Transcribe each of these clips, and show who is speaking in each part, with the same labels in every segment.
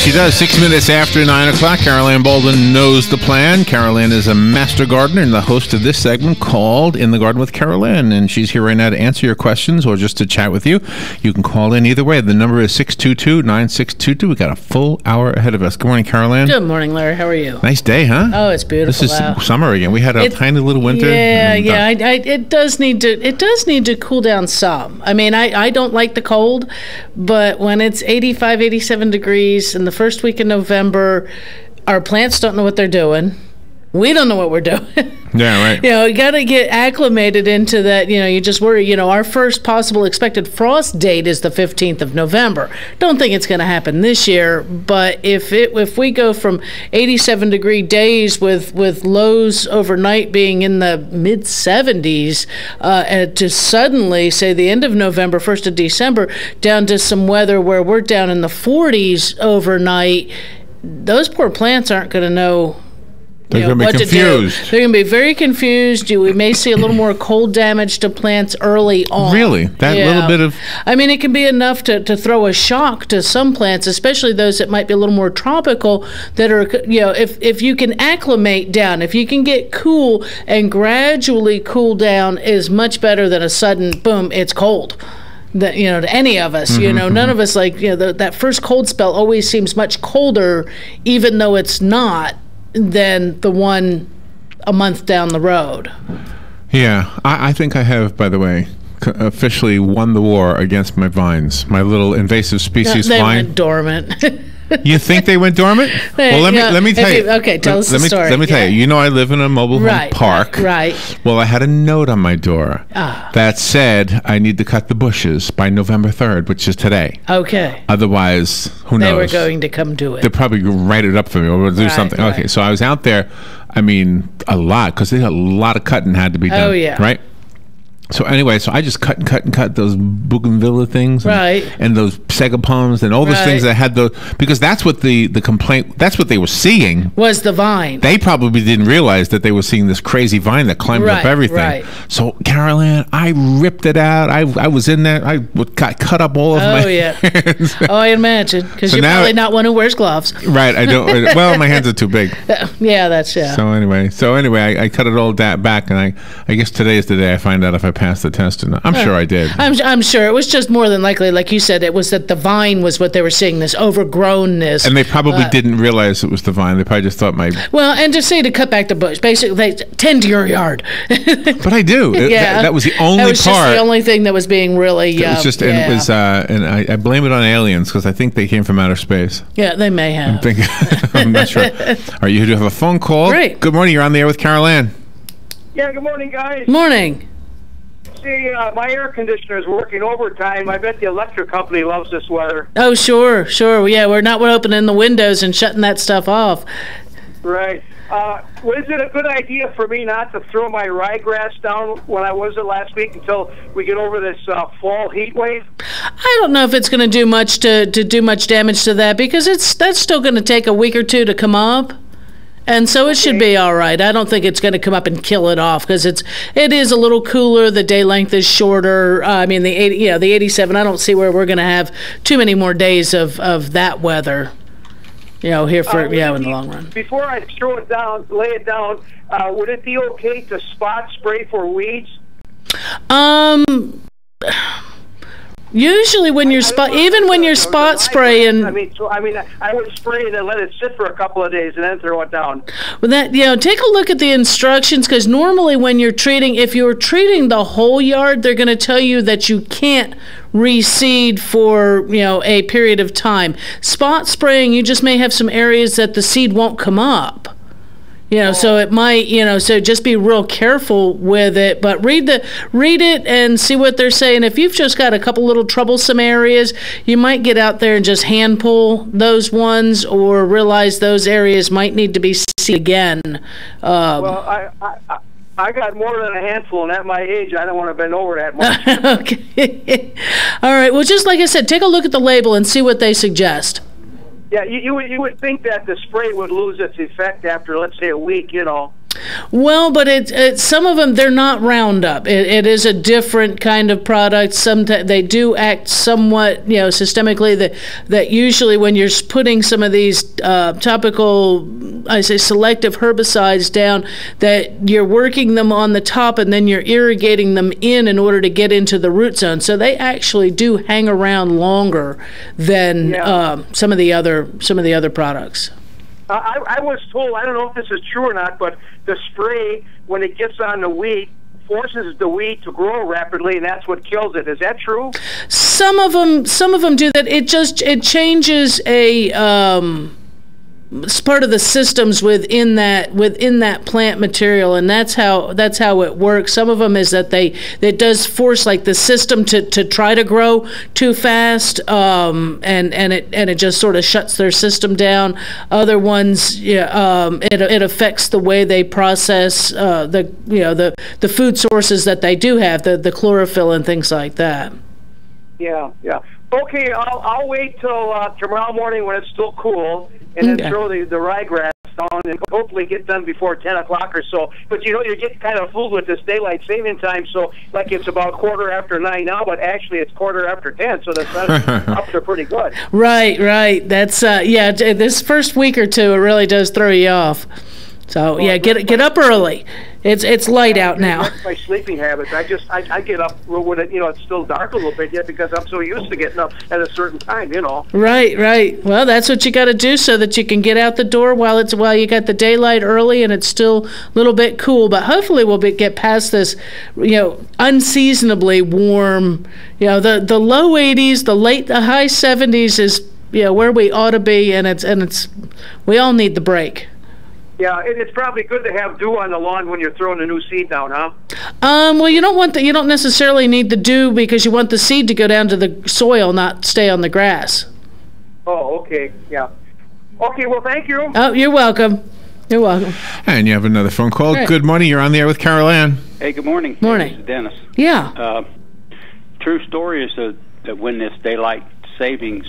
Speaker 1: she does. 6 minutes after 9 o'clock, Carol Ann Baldwin knows the plan. Carol Ann is a master gardener and the host of this segment called In the Garden with Carol Ann. And she's here right now to answer your questions or just to chat with you. You can call in either way. The number is 622-9622. We got a full hour ahead of us. Good morning, Carol Ann.
Speaker 2: Good morning, Larry. How are you?
Speaker 1: Nice day, huh?
Speaker 2: Oh, it's beautiful.
Speaker 1: This is summer again. We had a tiny little winter.
Speaker 2: Yeah. It does need to cool down some. I mean, I don't like the cold, but when it's 85, 87 degrees in the first week in November, our plants don't know what they're doing. We don't know what we're doing.
Speaker 1: Yeah, right.
Speaker 2: You got to get acclimated into that. You just worry. Our first possible expected frost date is the 15th of November. Don't think it's going to happen this year, but if we go from 87-degree days with lows overnight being in the mid-70s to suddenly, say, the end of November, 1st of December, down to some weather where we're down in the 40s overnight, those poor plants aren't going to know.
Speaker 1: They're going to be confused.
Speaker 2: They're going to be very confused. We may see a little more cold damage to plants early on.
Speaker 1: Really? That little bit of...
Speaker 2: I mean, it can be enough to throw a shock to some plants, especially those that might be a little more tropical, that are, if you can acclimate down, if you can get cool and gradually cool down is much better than a sudden, boom, it's cold. To any of us, none of us that first cold spell always seems much colder, even though it's not, than the one a month down the road.
Speaker 1: Yeah, I think I have, by the way, officially won the war against my vines, my little invasive species
Speaker 2: they
Speaker 1: vine.
Speaker 2: Went dormant.
Speaker 1: You think they went dormant? Well, let me tell you.
Speaker 2: Okay, tell us the story.
Speaker 1: Let me tell you. I live in a mobile home park.
Speaker 2: Right.
Speaker 1: Well, I had a note on my door that said I need to cut the bushes by November 3rd, which is today.
Speaker 2: Okay.
Speaker 1: Otherwise, who knows?
Speaker 2: They were going to come do it.
Speaker 1: They'll probably write it up for me or do something.
Speaker 2: Right.
Speaker 1: Okay, so I was out there, a lot, because a lot of cutting had to be done.
Speaker 2: Oh, yeah.
Speaker 1: Right? So anyway, I just cut those bougainvillea things, and those segapalms and all those things that had those, because that's what the complaint, that's what they were seeing was the vine. They probably didn't realize that they were seeing this crazy vine that climbed up everything. Right. So Carol Ann, I ripped it out. I was in there. I cut up all of my hands.
Speaker 2: Oh, I imagine, because you're probably not one who wears gloves.
Speaker 1: Right, I don't. Well, my hands are too big.
Speaker 2: Yeah.
Speaker 1: So anyway, I cut it all back, and I guess today is the day I find out if I passed the test or not. I'm sure I did.
Speaker 2: I'm sure it was just more than likely, like you said, it was that the vine was what they were seeing, this overgrownness.
Speaker 1: And they probably didn't realize it was the vine. They probably just thought
Speaker 2: to cut back the bush. Basically, they tend to your yard.
Speaker 1: But I do. That was the only part. That was just
Speaker 2: the only thing that was being really.
Speaker 1: It was just, and it was, and I blame it on aliens because I think they came from outer space.
Speaker 2: Yeah, they may have.
Speaker 1: I'm not sure. All right, you do have a phone call.
Speaker 2: Great.
Speaker 1: Good morning. You're on the air with Carol Ann.
Speaker 3: Yeah. Good morning, guys.
Speaker 2: Morning.
Speaker 3: See, my air conditioner is working overtime. I bet the electric company loves this weather.
Speaker 2: Oh, sure. Yeah, we're not opening the windows and shutting that stuff off.
Speaker 3: Right. Was it a good idea for me not to throw my ryegrass down when I was it last week until we get over this fall heat wave?
Speaker 2: I don't know if it's going to do much to do much damage to that, because that's still going to take a week or two to come up. And so it should be all right. I don't think it's going to come up and kill it off, because it is a little cooler. The day length is shorter. The 87. I don't see where we're going to have too many more days of that weather. Here for in the long run.
Speaker 3: Before I lay it down, would it be okay to spot spray for weeds?
Speaker 2: Usually when you're spot spraying,
Speaker 3: I would spray it and let it sit for a couple of days and then throw it down.
Speaker 2: Well, take a look at the instructions, because normally when if you're treating the whole yard, they're going to tell you that you can't reseed for a period of time. Spot spraying, you just may have some areas that the seed won't come up. So it might, so just be real careful with it, but read it and see what they're saying. If you've just got a couple little troublesome areas, you might get out there and just hand pull those ones, or realize those areas might need to be seeded again.
Speaker 3: Well, I got more than a handful, and at my age, I don't want to bend over that much.
Speaker 2: Okay. All right. Well, just like I said, take a look at the label and see what they suggest.
Speaker 3: Yeah, you would think that the spray would lose its effect after, let's say, a week,
Speaker 2: Well, but some of them, they're not Roundup. It is a different kind of product. Sometimes they do act somewhat, systemically. That usually when you're putting some of these topical, I say selective herbicides down, that you're working them on the top and then you're irrigating them in order to get into the root zone. So they actually do hang around longer than some of the other products.
Speaker 3: I was told, I don't know if this is true or not, but the spray, when it gets on the wheat, forces the wheat to grow rapidly, and that's what kills it. Is that true?
Speaker 2: Some of them do that. It changes it's part of the systems within that plant material, and that's how it works. Some of them is that it does force like the system to try to grow too fast, and it just sort of shuts their system down. Other ones, it affects the way they process the food sources that they do have, the chlorophyll and things like that.
Speaker 3: Yeah. Okay, I'll wait till tomorrow morning when it's still cool, and then throw the ryegrass on and hopefully get done before 10 o'clock or so. But you get kind of fooled with this daylight saving time, so like it's about 9:15 now, but actually it's 10:15, so the sun's up there pretty good.
Speaker 2: Right. That's this first week or two, it really does throw you off. So get up early. It's light out now.
Speaker 3: That's my sleeping habits. I get up when it's still dark a little bit yet because I'm so used to getting up at a certain time.
Speaker 2: Right. Well, that's what you got to do so that you can get out the door while you got the daylight early and it's still a little bit cool. But hopefully we'll get past this, unseasonably warm. The low 80s, the high 70s is where we ought to be, and it's we all need the break.
Speaker 3: Yeah, it's probably good to have dew on the lawn when you're throwing a new seed down, huh?
Speaker 2: Well, you don't necessarily need the dew because you want the seed to go down to the soil, not stay on the grass.
Speaker 3: Oh, okay, yeah. Okay, well, thank you.
Speaker 2: Oh, you're welcome. You're welcome.
Speaker 1: And you have another phone call. Right. Good morning. You're on the air with Carol Ann.
Speaker 4: Hey, good morning.
Speaker 2: Morning.
Speaker 4: This is Dennis.
Speaker 2: Yeah.
Speaker 4: True story is that when this daylight savings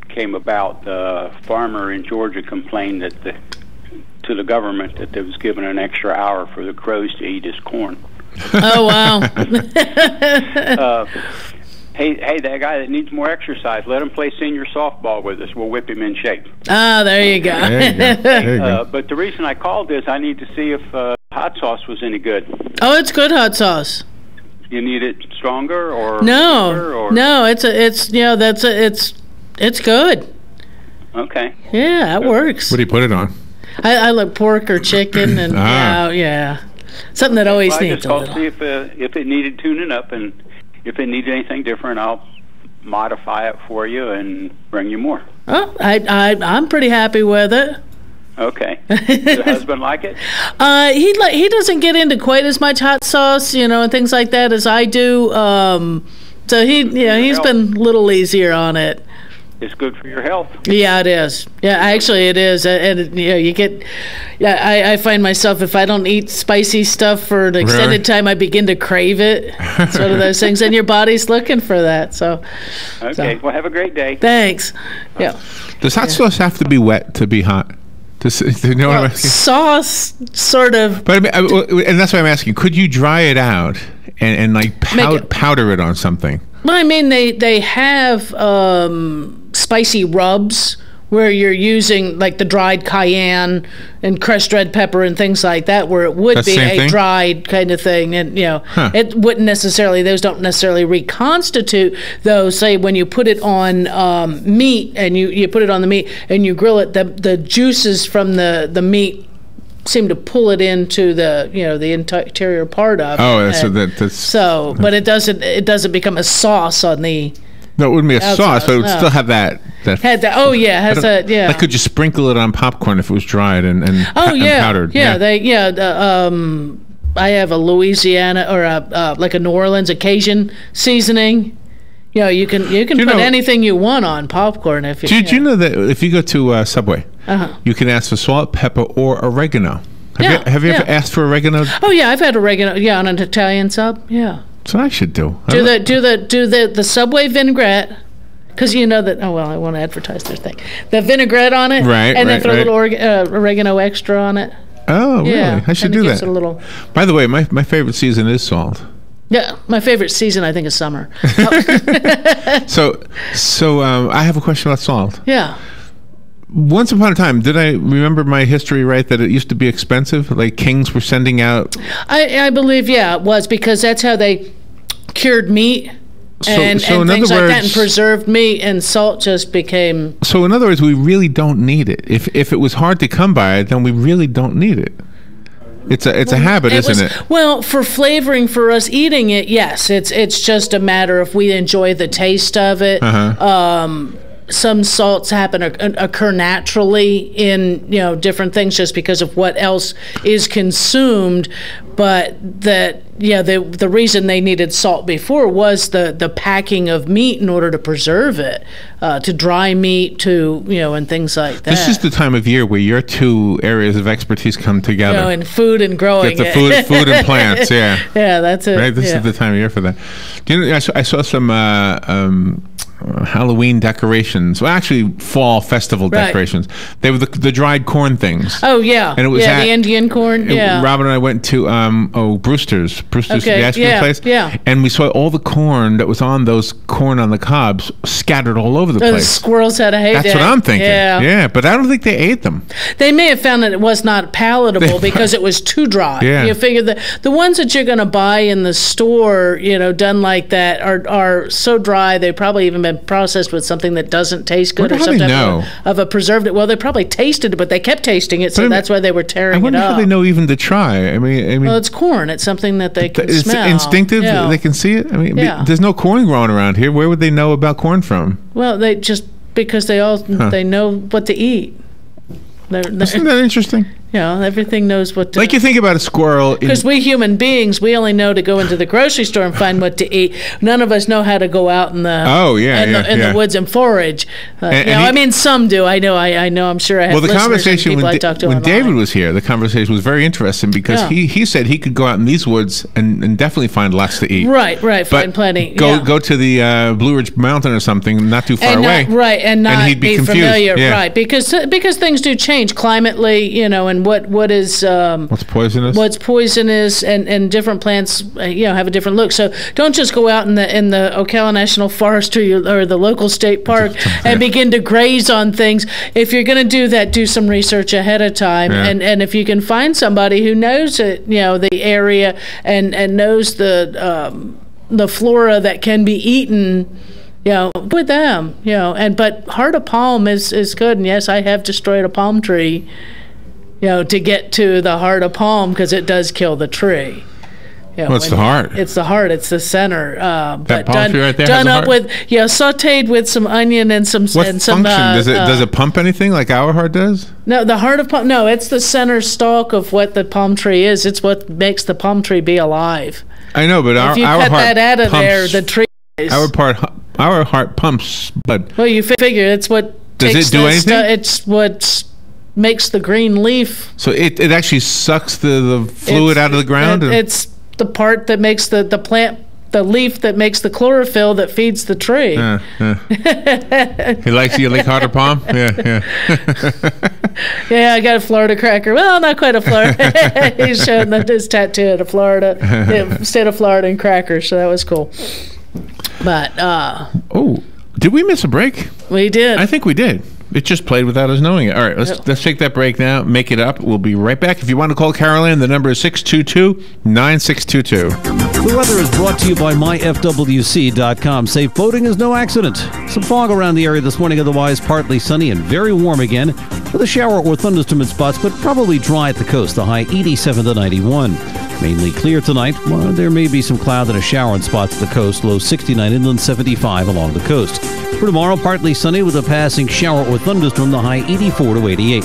Speaker 4: came about, the farmer in Georgia complained to the government that they was given an extra hour for the crows to eat his corn.
Speaker 2: Oh, wow.
Speaker 4: Hey, that guy that needs more exercise, let him play senior softball with us. We'll whip him in shape.
Speaker 2: Oh, there you go.
Speaker 1: There you go.
Speaker 4: But the reason I called is I need to see if hot sauce was any good.
Speaker 2: Oh, it's good hot sauce.
Speaker 4: You need it stronger or
Speaker 2: no?
Speaker 4: Thicker, or?
Speaker 2: No, it's good.
Speaker 4: Okay.
Speaker 2: Yeah, it works.
Speaker 1: What do you put it on?
Speaker 2: I like pork or chicken, and something that always needs a little.
Speaker 4: See if it needed tuning up, and if it needed anything different, I'll modify it for you and bring you more.
Speaker 2: Oh, I'm pretty happy with it.
Speaker 4: Okay. Does your husband like it?
Speaker 2: He doesn't get into quite as much hot sauce, and things like that as I do. So he's been a little easier on it.
Speaker 4: It's good for your health.
Speaker 2: Yeah, it is. Yeah, actually, it is. And you get. Yeah, I find myself if I don't eat spicy stuff for an extended time, I begin to crave it. It's one of those things, and your body's looking for that. So.
Speaker 4: Okay. Well, have a great day.
Speaker 2: Thanks. Yeah.
Speaker 1: Does hot sauce have to be wet to be hot? You know what I'm asking?
Speaker 2: Sauce, sort of.
Speaker 1: But and that's why I'm asking. Could you dry it out and like powder it on something?
Speaker 2: Well, I mean, they have spicy rubs where you're using like the dried cayenne and crushed red pepper and things like that, where it would be a dried kind of thing, and it wouldn't necessarily. Those don't necessarily reconstitute those. Say when you put it on meat and you put it on the meat and you grill it, the juices from the meat seem to pull it into the interior part of it.
Speaker 1: Oh, so
Speaker 2: but it doesn't become a sauce on the.
Speaker 1: No, it wouldn't be a sauce, but it would still have that.
Speaker 2: Like,
Speaker 1: could you sprinkle it on popcorn if it was dried and powdered?
Speaker 2: Yeah. I have a Louisiana or a New Orleans Cajun seasoning. You can put anything you want on popcorn if you.
Speaker 1: Did you know that if you go to Subway, you can ask for salt, pepper, or oregano? Have you ever asked for oregano?
Speaker 2: Oh yeah, I've had oregano. Yeah, on an Italian sub. Yeah.
Speaker 1: So I should do.
Speaker 2: Do the Subway vinaigrette, because you know that. Oh well, I won't advertise their thing. The vinaigrette on it,
Speaker 1: right?
Speaker 2: And then put a little oregano extra on it.
Speaker 1: Oh, really? I should do that.
Speaker 2: A little...
Speaker 1: By the way, my favorite season is salt.
Speaker 2: Yeah, my favorite season, I think, is summer.
Speaker 1: So I have a question about salt.
Speaker 2: Yeah.
Speaker 1: Once upon a time, did I remember my history right that it used to be expensive? Like kings were sending out...
Speaker 2: I believe, it was, because that's how they cured meat and things like that, and preserved meat, and salt just became...
Speaker 1: So in other words, we really don't need it. If it was hard to come by, then we really don't need it. It's a habit, isn't it?
Speaker 2: Well, for flavoring, for us eating it, yes. It's just a matter of we enjoy the taste of it. Some salts occur naturally in different things just because of what else is consumed, but the reason they needed salt before was the packing of meat in order to preserve it, to dry meat, and things like that.
Speaker 1: This is the time of year where your two areas of expertise come together.
Speaker 2: In food and growing.
Speaker 1: Get the food and plants. Yeah.
Speaker 2: Yeah, that's it.
Speaker 1: Right. This is the time of year for that. Do you know? I saw some Halloween decorations. Well, actually, fall festival decorations. They were the dried corn things.
Speaker 2: Oh yeah,
Speaker 1: and it was
Speaker 2: the Indian corn. Yeah.
Speaker 1: Robin and I went to Brewster's the ice cream place.
Speaker 2: Yeah.
Speaker 1: And we saw all the corn that was on those corn on the cobs scattered all over the place.
Speaker 2: Squirrels had a heyday.
Speaker 1: That's what I'm thinking. Yeah, but I don't think they ate them.
Speaker 2: They may have found that it was not palatable because it was too dry.
Speaker 1: Yeah.
Speaker 2: You figure the ones that you're going to buy in the store, done like that, are so dry they've probably even been processed with something that doesn't taste good, or some type of a preservative. Well, they probably tasted it, but they kept tasting it, so that's why they were tearing it up.
Speaker 1: I wonder how they know even to try. I mean,
Speaker 2: well, it's corn. It's something that they can smell.
Speaker 1: It's instinctive. Yeah. They can see it. I mean, there's no corn growing around here. Where would they know about corn from?
Speaker 2: Well, because they know what to eat.
Speaker 1: Isn't that interesting?
Speaker 2: Everything knows what to...
Speaker 1: Like you think about a squirrel...
Speaker 2: Because we human beings, we only know to go into the grocery store and find what to eat. None of us know how to go out in the... the woods and forage. I mean, some do. I know. I'm sure I have
Speaker 1: the conversation
Speaker 2: when
Speaker 1: David was here, the conversation was very interesting because he said he could go out in these woods and definitely find lots to eat.
Speaker 2: Right. Find plenty.
Speaker 1: Go to the Blue Ridge Mountain or something not too far away.
Speaker 2: And not
Speaker 1: he'd be
Speaker 2: familiar.
Speaker 1: Yeah.
Speaker 2: Right, because things do change climately, and what is
Speaker 1: what's
Speaker 2: poisonous and different plants have a different look. So don't just go out in the Ocala National Forest or the local state park and begin to graze on things. If you're going to do that, do some research ahead of time, and if you can find somebody who knows it, the area and knows the flora that can be eaten, with them, but heart of palm is good. And yes, I have destroyed a palm tree, to get to the heart of palm because it does kill the tree.
Speaker 1: What's the heart?
Speaker 2: It's the heart. It's the center.
Speaker 1: That palm tree right there
Speaker 2: done
Speaker 1: has a
Speaker 2: up with sautéed with some onion and some.
Speaker 1: What function does it pump anything like our heart does?
Speaker 2: No, the heart of palm. No, it's the center stalk of what the palm tree is. It's what makes the palm tree be alive.
Speaker 1: I know, but
Speaker 2: if you
Speaker 1: our
Speaker 2: cut
Speaker 1: heart
Speaker 2: that out of there, the tree.
Speaker 1: Our heart pumps blood.
Speaker 2: Well, you figure it's what.
Speaker 1: Does it do anything?
Speaker 2: It's what makes the green leaf.
Speaker 1: So it actually sucks the fluid out of the ground?
Speaker 2: It's the part that makes the plant, the leaf that makes the chlorophyll that feeds the tree.
Speaker 1: You like heart of palm? Yeah.
Speaker 2: Yeah, I got a Florida cracker. Well, not quite a Florida. He's showing his tattoo at a Florida, state of Florida and crackers, so that was cool. But
Speaker 1: did we miss a break?
Speaker 2: We did.
Speaker 1: I think we did. It just played without us knowing it. All right, let's take that break now. Make it up. We'll be right back. If you want to call Caroline, the number is 622-9622.
Speaker 5: The weather is brought to you by myfwc.com. Safe boating is no accident. Some fog around the area this morning, otherwise partly sunny and very warm again, with a shower or thunderstorm in spots, but probably dry at the coast. The high 87 to 91. Mainly clear tonight. Well, there may be some cloud and a shower in spots at the coast. Low 69, inland 75 along the coast. For tomorrow, partly sunny with a passing shower or thunderstorm. The high 84 to 88.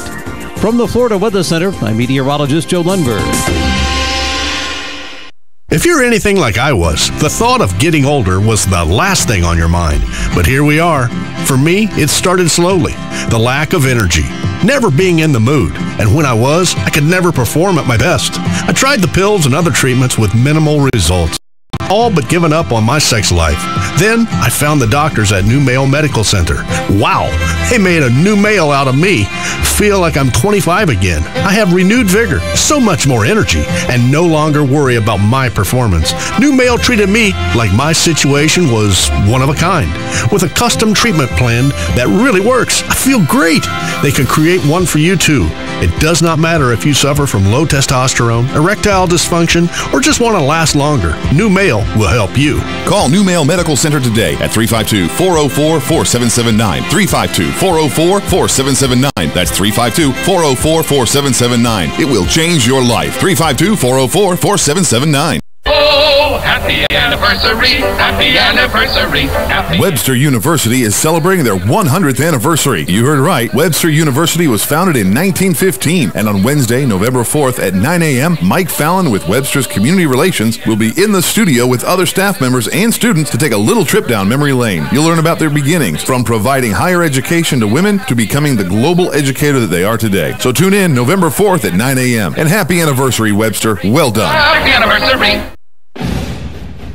Speaker 5: From the Florida Weather Center, I'm meteorologist Joe Lundberg.
Speaker 6: If you're anything like I was, the thought of getting older was the last thing on your mind. But here we are. For me, it started slowly. The lack of energy, never being in the mood, and when I was, I could never perform at my best. I tried the pills and other treatments with minimal results. all but given up on my sex life. Then I found the doctors at New Male Medical Center. Wow, they made a new male out of me. Feel like I'm 25 again. I have renewed vigor, so much more energy, and no longer worry about my performance. New Male treated me like my situation was one of a kind, with a custom treatment plan that really works. I feel great. They can create one for you too. It does not matter if you suffer from low testosterone, erectile dysfunction, or just want to last longer. New Male will help you.
Speaker 7: Call New Male Medical Center today at 352-404-4779. 352-404-4779. That's 352-404-4779. It will change your life. 352-404-4779.
Speaker 8: Oh, happy anniversary, happy anniversary, happy.
Speaker 7: Webster University is celebrating their 100th anniversary. You heard right. Webster University was founded in 1915, and on Wednesday, November 4th at 9 a.m., Mike Fallon with Webster's Community Relations will be in the studio with other staff members and students to take a little trip down memory lane. You'll learn about their beginnings, from providing higher education to women to becoming the global educator that they are today. So tune in November 4th at 9 a.m. And happy anniversary, Webster. Well done.
Speaker 8: Happy anniversary.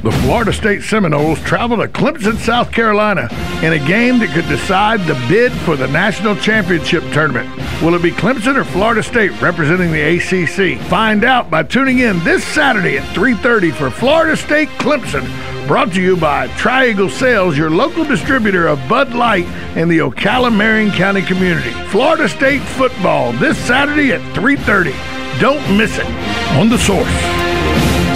Speaker 9: The Florida State Seminoles travel to Clemson, South Carolina in a game that could decide the bid for the national championship tournament. Will it be Clemson or Florida State representing the ACC? Find out by tuning in this Saturday at 3:30 for Florida State Clemson. Brought to you by Tri-Eagle Sales, your local distributor of Bud Light in the Ocala-Marion County community. Florida State football this Saturday at 3:30. Don't miss it on The Source.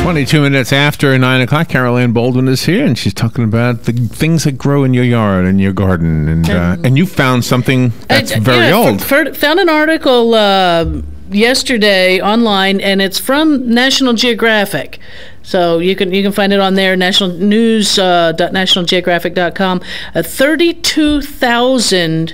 Speaker 1: 22 minutes after 9 o'clock, Carol Ann Baldwin is here, and she's talking about the things that grow in your yard and your garden. And you found something that's very old.
Speaker 2: Found an article yesterday online, and it's from National Geographic. So you can find it on there, nationalnews.nationalgeographic.com. A 32,000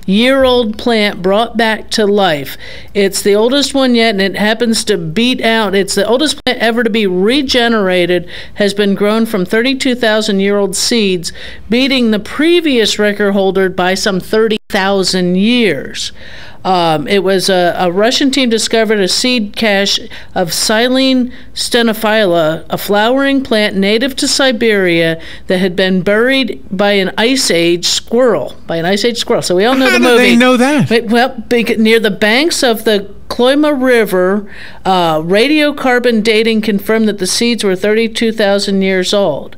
Speaker 2: year-old plant brought back to life. It's the oldest one yet, and it happens to beat out. It's the oldest plant ever to be regenerated, has been grown from 32,000-year-old seeds, beating the previous record holder by some 30,000 years. It was a Russian team discovered a seed cache of Silene stenophylla, a flowering plant native to Siberia that had been buried by an ice age squirrel. So we all know the movie.
Speaker 1: How did they know that?
Speaker 2: Well, near the banks of the Cloima River, radiocarbon dating confirmed that the seeds were 32,000 years old.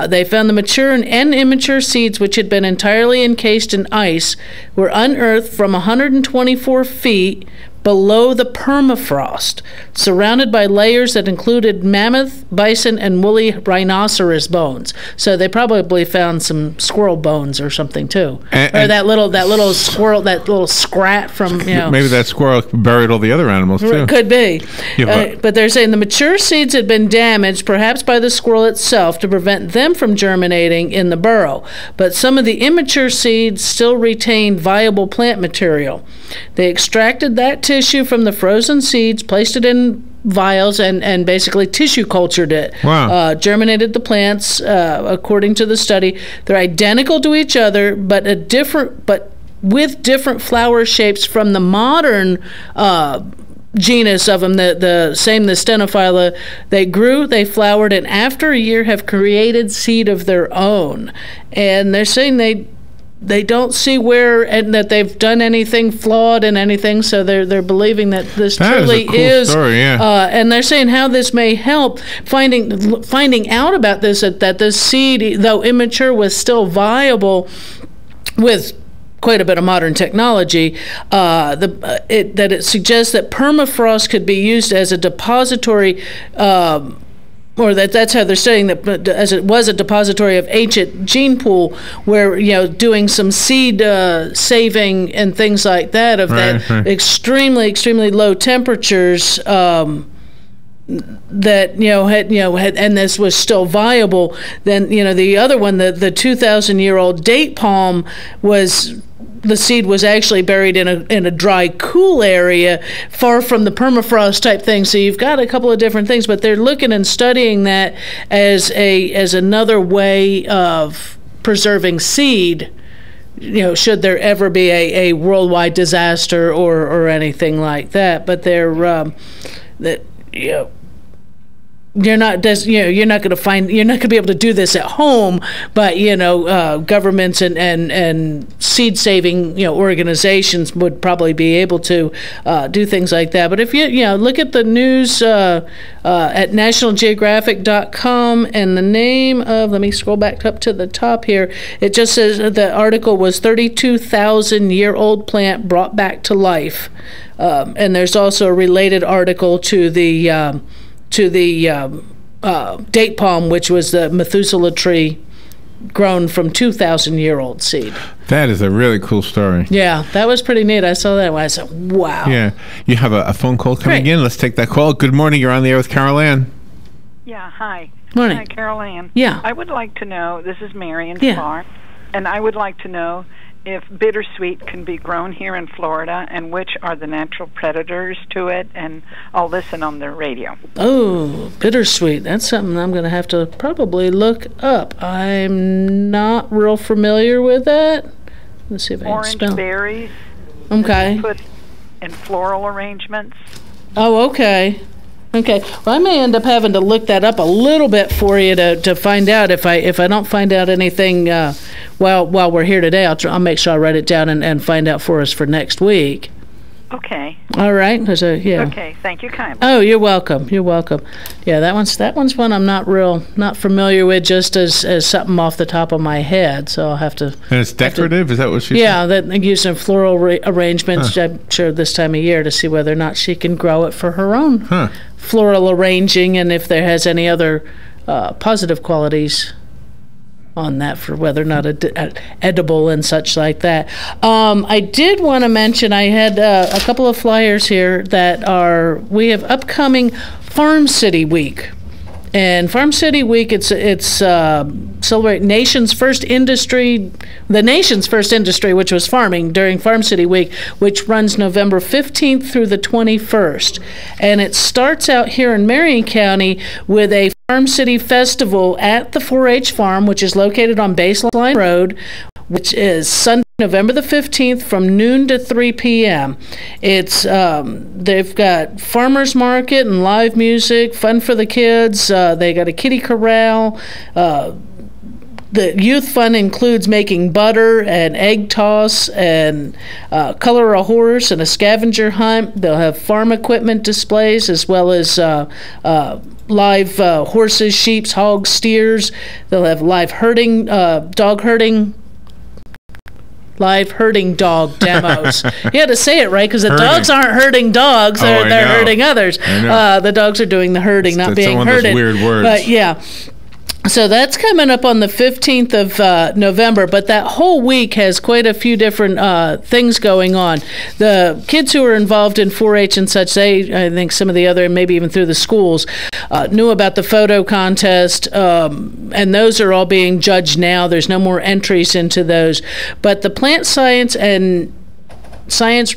Speaker 2: They found the mature and immature seeds, which had been entirely encased in ice, were unearthed from 124 feet below the permafrost, surrounded by layers that included mammoth, bison, and woolly rhinoceros bones. So they probably found some squirrel bones or something too, or that little squirrel, that little scrat from
Speaker 1: Maybe that squirrel buried all the other animals too.
Speaker 2: Could be, but they're saying the mature seeds had been damaged, perhaps by the squirrel itself, to prevent them from germinating in the burrow. But some of the immature seeds still retained viable plant material. They extracted that tissue from the frozen seeds, placed it in vials, and basically tissue cultured it.
Speaker 1: Wow.
Speaker 2: Germinated the plants, according to the study. They're identical to each other, but with different flower shapes from the modern genus of them, the stenophylla. They grew, they flowered, and after a year have created seed of their own. And they're saying they don't see where and that they've done anything flawed in anything, so they're believing that this truly
Speaker 1: is a cool story, yeah.
Speaker 2: And they're saying how this may help finding out about this, that this seed, though immature, was still viable with quite a bit of modern technology. That it suggests that permafrost could be used as a depository. Or that's how they're saying that, as it was a depository of ancient gene pool, where doing some seed saving and things like that of extremely low temperatures that had, and this was still viable. Then the other one, the 2,000-year-old date palm, the seed was actually buried in a dry, cool area far from the permafrost type thing. So you've got a couple of different things, but they're looking and studying that as another way of preserving seed. Should there ever be a worldwide disaster or anything like that. But they're you're not going to be able to do this at home, but governments and seed saving organizations would probably be able to do things like that. But if you look at the news at nationalgeographic.com, and the name of, let me scroll back up to the top here, it just says the article was 32,000-year-old plant brought back to life. And there's also a related article to the date palm, which was the Methuselah tree grown from 2,000-year-old seed.
Speaker 1: That is a really cool story.
Speaker 2: Yeah, that was pretty neat. I saw that one. I said, wow.
Speaker 1: Yeah. You have a phone call coming
Speaker 2: Great.
Speaker 1: in. Let's take that call. Good morning. You're on the air with Carol Ann.
Speaker 10: Yeah, hi.
Speaker 2: Morning.
Speaker 10: Hi, Carol Ann.
Speaker 2: Yeah.
Speaker 10: I would like to know, this is Mary in
Speaker 2: Yeah.
Speaker 10: Florida, and I would like to know if bittersweet can be grown here in Florida, and which are the natural predators to it, and I'll listen on the radio.
Speaker 2: Oh, bittersweet. That's something I'm going to have to probably look up. I'm not real familiar with that. Let's see if I can spell.
Speaker 10: Orange berries.
Speaker 2: Okay.
Speaker 10: Put in floral arrangements.
Speaker 2: Oh, okay. Okay. Well, I may end up having to look that up a little bit for you to find out. If I don't find out anything while we're here today, I'll make sure I write it down and find out for us for next week.
Speaker 10: Okay.
Speaker 2: All right. Yeah.
Speaker 10: Okay. Thank you kindly.
Speaker 2: Oh, you're welcome. You're welcome. Yeah, that one's one I'm not familiar with, just as something off the top of my head. So I'll have to.
Speaker 1: And it's decorative. Is that what she said?
Speaker 2: Yeah, that using floral arrangements. I'm sure this time of year to see whether or not she can grow it for her own floral arranging, and if there has any other positive qualities on that for whether or not edible and such like that. I did want to mention I had a couple of flyers here that we have upcoming Farm City Week. And Farm City Week, it's celebrate the nation's first industry, which was farming, during Farm City Week, which runs November 15th through the 21st. And it starts out here in Marion County with a Farm City Festival at the 4-H Farm, which is located on Baseline Road, which is Sunday, November the 15th from noon to 3 p.m. It's they've got farmers market and live music, fun for the kids. They got a kiddie corral. The youth fun includes making butter and egg toss and color a horse and a scavenger hunt. They'll have farm equipment displays as well as live horses, sheep, hogs, steers. They'll have live herding, dog dog demos. You had to say it right because the dogs aren't herding dogs; they're herding others. The dogs are doing the herding, not being herded. That's weird words. But yeah. So that's coming up on the 15th of November, but that whole week has quite a few different things going on. The kids who are involved in 4-H and such, I think some of the other, maybe even through the schools, knew about the photo contest, and those are all being judged now. There's no more entries into those. But the Plant Science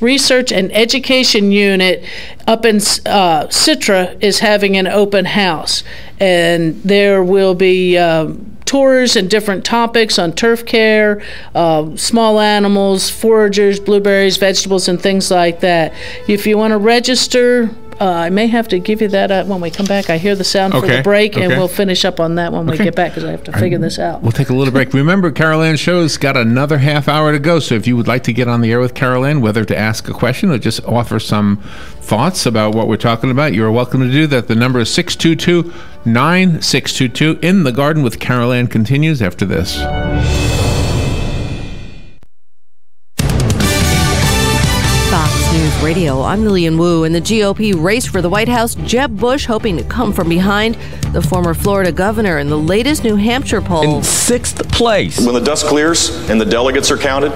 Speaker 2: Research and Education Unit up in Citra is having an open house, and there will be tours and different topics on turf care, small animals, foragers, blueberries, vegetables, and things like that. If you want to register, I may have to give you that when we come back. I hear the sound for the break, and we'll finish up on that when we get back because I have to figure this out.
Speaker 1: We'll take a little break. Remember, Carol Ann's show's got another half hour to go, so if you would like to get on the air with Carol Ann, whether to ask a question or just offer some thoughts about what we're talking about, you're welcome to do that. The number is 622-9622. In the Garden with Carol Ann continues after this.
Speaker 11: Fox News Radio, I'm Lillian Wu. In the GOP race for the White House, Jeb Bush hoping to come from behind the former Florida governor in the latest New Hampshire poll.
Speaker 12: In 6th place. When the dust clears and the delegates are counted,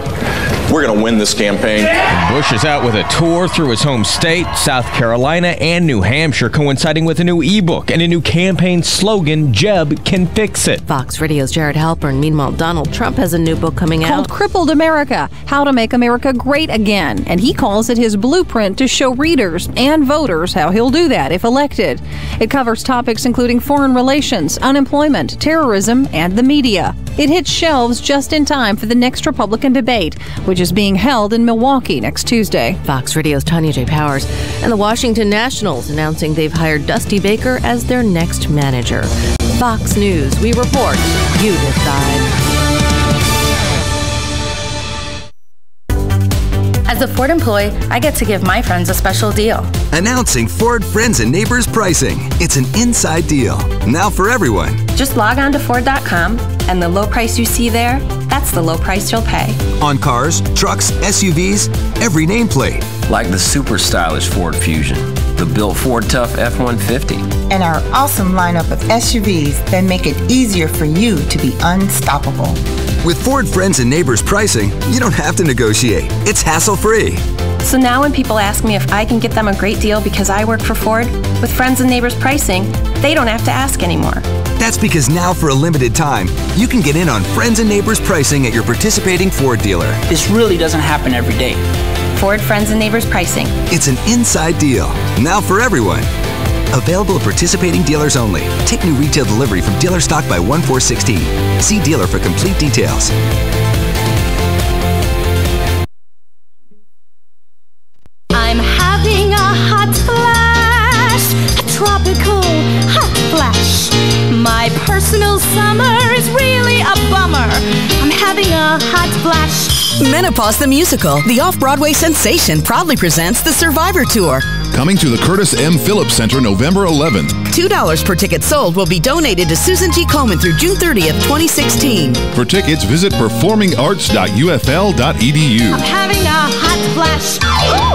Speaker 12: we're going to win this campaign.
Speaker 13: Bush is out with a tour through his home state, South Carolina, and New Hampshire, coinciding with a new ebook and a new campaign slogan, Jeb Can Fix It.
Speaker 11: Fox Radio's Jared Halpern. Meanwhile, Donald Trump has a new book coming out
Speaker 14: called Crippled America, How to Make America Great Again. And he calls it his blueprint to show readers and voters how he'll do that if elected. It covers topics including foreign relations, unemployment, terrorism, and the media. It hits shelves just in time for the next Republican debate, which is being held in Milwaukee next Tuesday.
Speaker 11: Fox Radio's Tanya J. Powers. And the Washington Nationals announcing they've hired Dusty Baker as their next manager. Fox News. We report. You decide.
Speaker 15: As a Ford employee, I get to give my friends a special deal.
Speaker 16: Announcing Ford Friends and Neighbors pricing. It's an inside deal. Now for everyone.
Speaker 15: Just log on to Ford.com, and the low price you see there, that's the low price you'll pay.
Speaker 16: On cars, trucks, SUVs, every nameplate.
Speaker 17: Like the super stylish Ford Fusion, the built Ford Tough F-150.
Speaker 18: And our awesome lineup of SUVs that make it easier for you to be unstoppable.
Speaker 16: With Ford Friends and Neighbors pricing, you don't have to negotiate. It's hassle-free.
Speaker 15: So now when people ask me if I can get them a great deal because I work for Ford, with Friends and Neighbors pricing, they don't have to ask anymore.
Speaker 16: That's because now for a limited time, you can get in on Friends and Neighbors pricing at your participating Ford dealer.
Speaker 19: This really doesn't happen every day.
Speaker 15: Ford Friends and Neighbors pricing.
Speaker 16: It's an inside deal. Now for everyone. Available at participating dealers only. Take new retail delivery from dealer stock by 1/4/16. See dealer for complete details.
Speaker 20: I'm having a hot flash, a tropical hot flash. My personal summer is really a bummer. I'm having a hot flash.
Speaker 21: Menopause the Musical, the off-Broadway sensation, proudly presents the Survivor Tour.
Speaker 7: Coming to the Curtis M. Phillips Center November 11th.
Speaker 21: $2 per ticket sold will be donated to Susan G. Komen through June 30th, 2016.
Speaker 7: For tickets, visit performingarts.ufl.edu.
Speaker 20: I'm having a hot flash.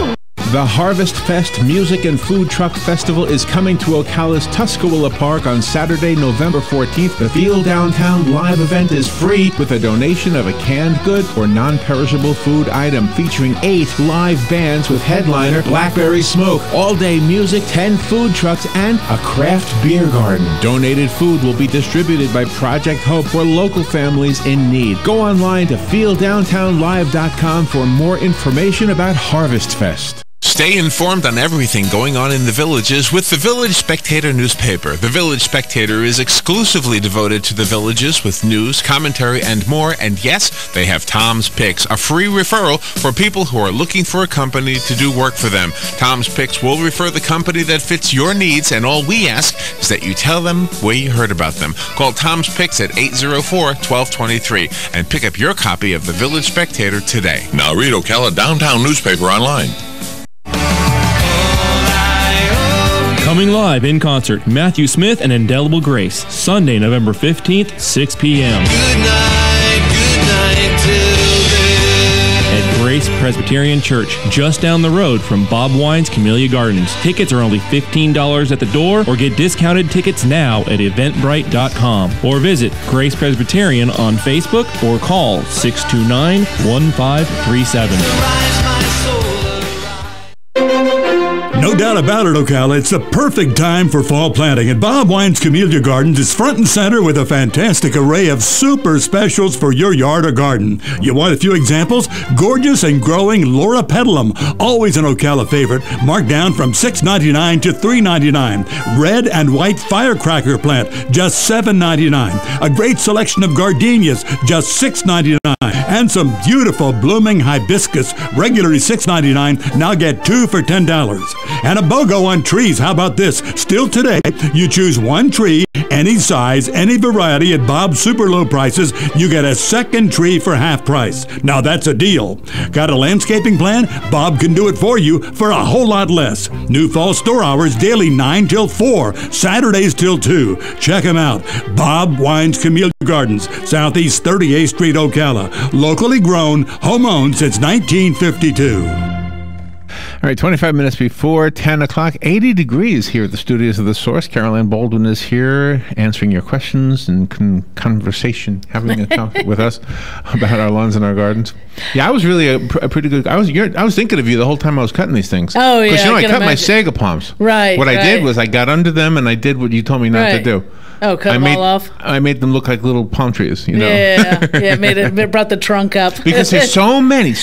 Speaker 20: Ooh!
Speaker 22: The Harvest Fest Music and Food Truck Festival is coming to Ocala's Tuscaloosa Park on Saturday, November 14th. The Feel Downtown live event is free with a donation of a canned good or non-perishable food item, featuring 8 live bands with headliner Blackberry Smoke, all-day music, 10 food trucks, and a craft beer garden. Donated food will be distributed by Project Hope for local families in need. Go online to feeldowntownlive.com for more information about Harvest Fest.
Speaker 23: Stay informed on everything going on in the Villages with the Village Spectator newspaper. The Village Spectator is exclusively devoted to the Villages with news, commentary, and more. And yes, they have Tom's Picks, a free referral for people who are looking for a company to do work for them. Tom's Picks will refer the company that fits your needs, and all we ask is that you tell them where you heard about them. Call Tom's Picks at 804-1223 and pick up your copy of the Village Spectator today.
Speaker 24: Now read Ocala Downtown newspaper online.
Speaker 25: Coming live in concert, Matthew Smith and Indelible Grace, Sunday, November 15th, 6 p.m.
Speaker 26: Good night till then.
Speaker 25: At Grace Presbyterian Church, just down the road from Bob Wine's Camellia Gardens. Tickets are only $15 at the door, or get discounted tickets now at eventbrite.com. Or visit Grace Presbyterian on Facebook or call 629-1537.
Speaker 27: No doubt about it, Ocala. It's the perfect time for fall planting, and Bob Wine's Camellia Gardens is front and center with a fantastic array of super specials for your yard or garden. You want a few examples? Gorgeous and growing Laura Petalum, always an Ocala favorite, marked down from $6.99 to $3.99. Red and white firecracker plant, just $7.99. A great selection of gardenias, just $6.99. And some beautiful blooming hibiscus, regularly $6.99, now get 2 for $10. And a BOGO on trees. How about this? Still today, you choose one tree, any size, any variety at Bob's super low prices. You get a second tree for half price. Now that's a deal. Got a landscaping plan? Bob can do it for you for a whole lot less. New fall store hours daily 9 till 4, Saturdays till 2. Check them out. Bob Wine's Camellia Gardens, Southeast 38th Street, Ocala. Locally grown, home owned since 1952.
Speaker 1: All right, 25 minutes before 10 o'clock, 80 degrees here at the studios of The Source. Caroline Baldwin is here answering your questions and conversation, having a talk with us about our lawns and our gardens. Yeah, I was really a pretty good... I was thinking of you the whole time I was cutting these things.
Speaker 2: Oh, yeah.
Speaker 1: Because, I cut my sago palms.
Speaker 2: Right,
Speaker 1: What I did was I got under them and I did what you told me not to do.
Speaker 2: Oh, cut them all off?
Speaker 1: I made them look like little palm trees, you know.
Speaker 2: Yeah, it brought the trunk up.
Speaker 1: Because there's so many.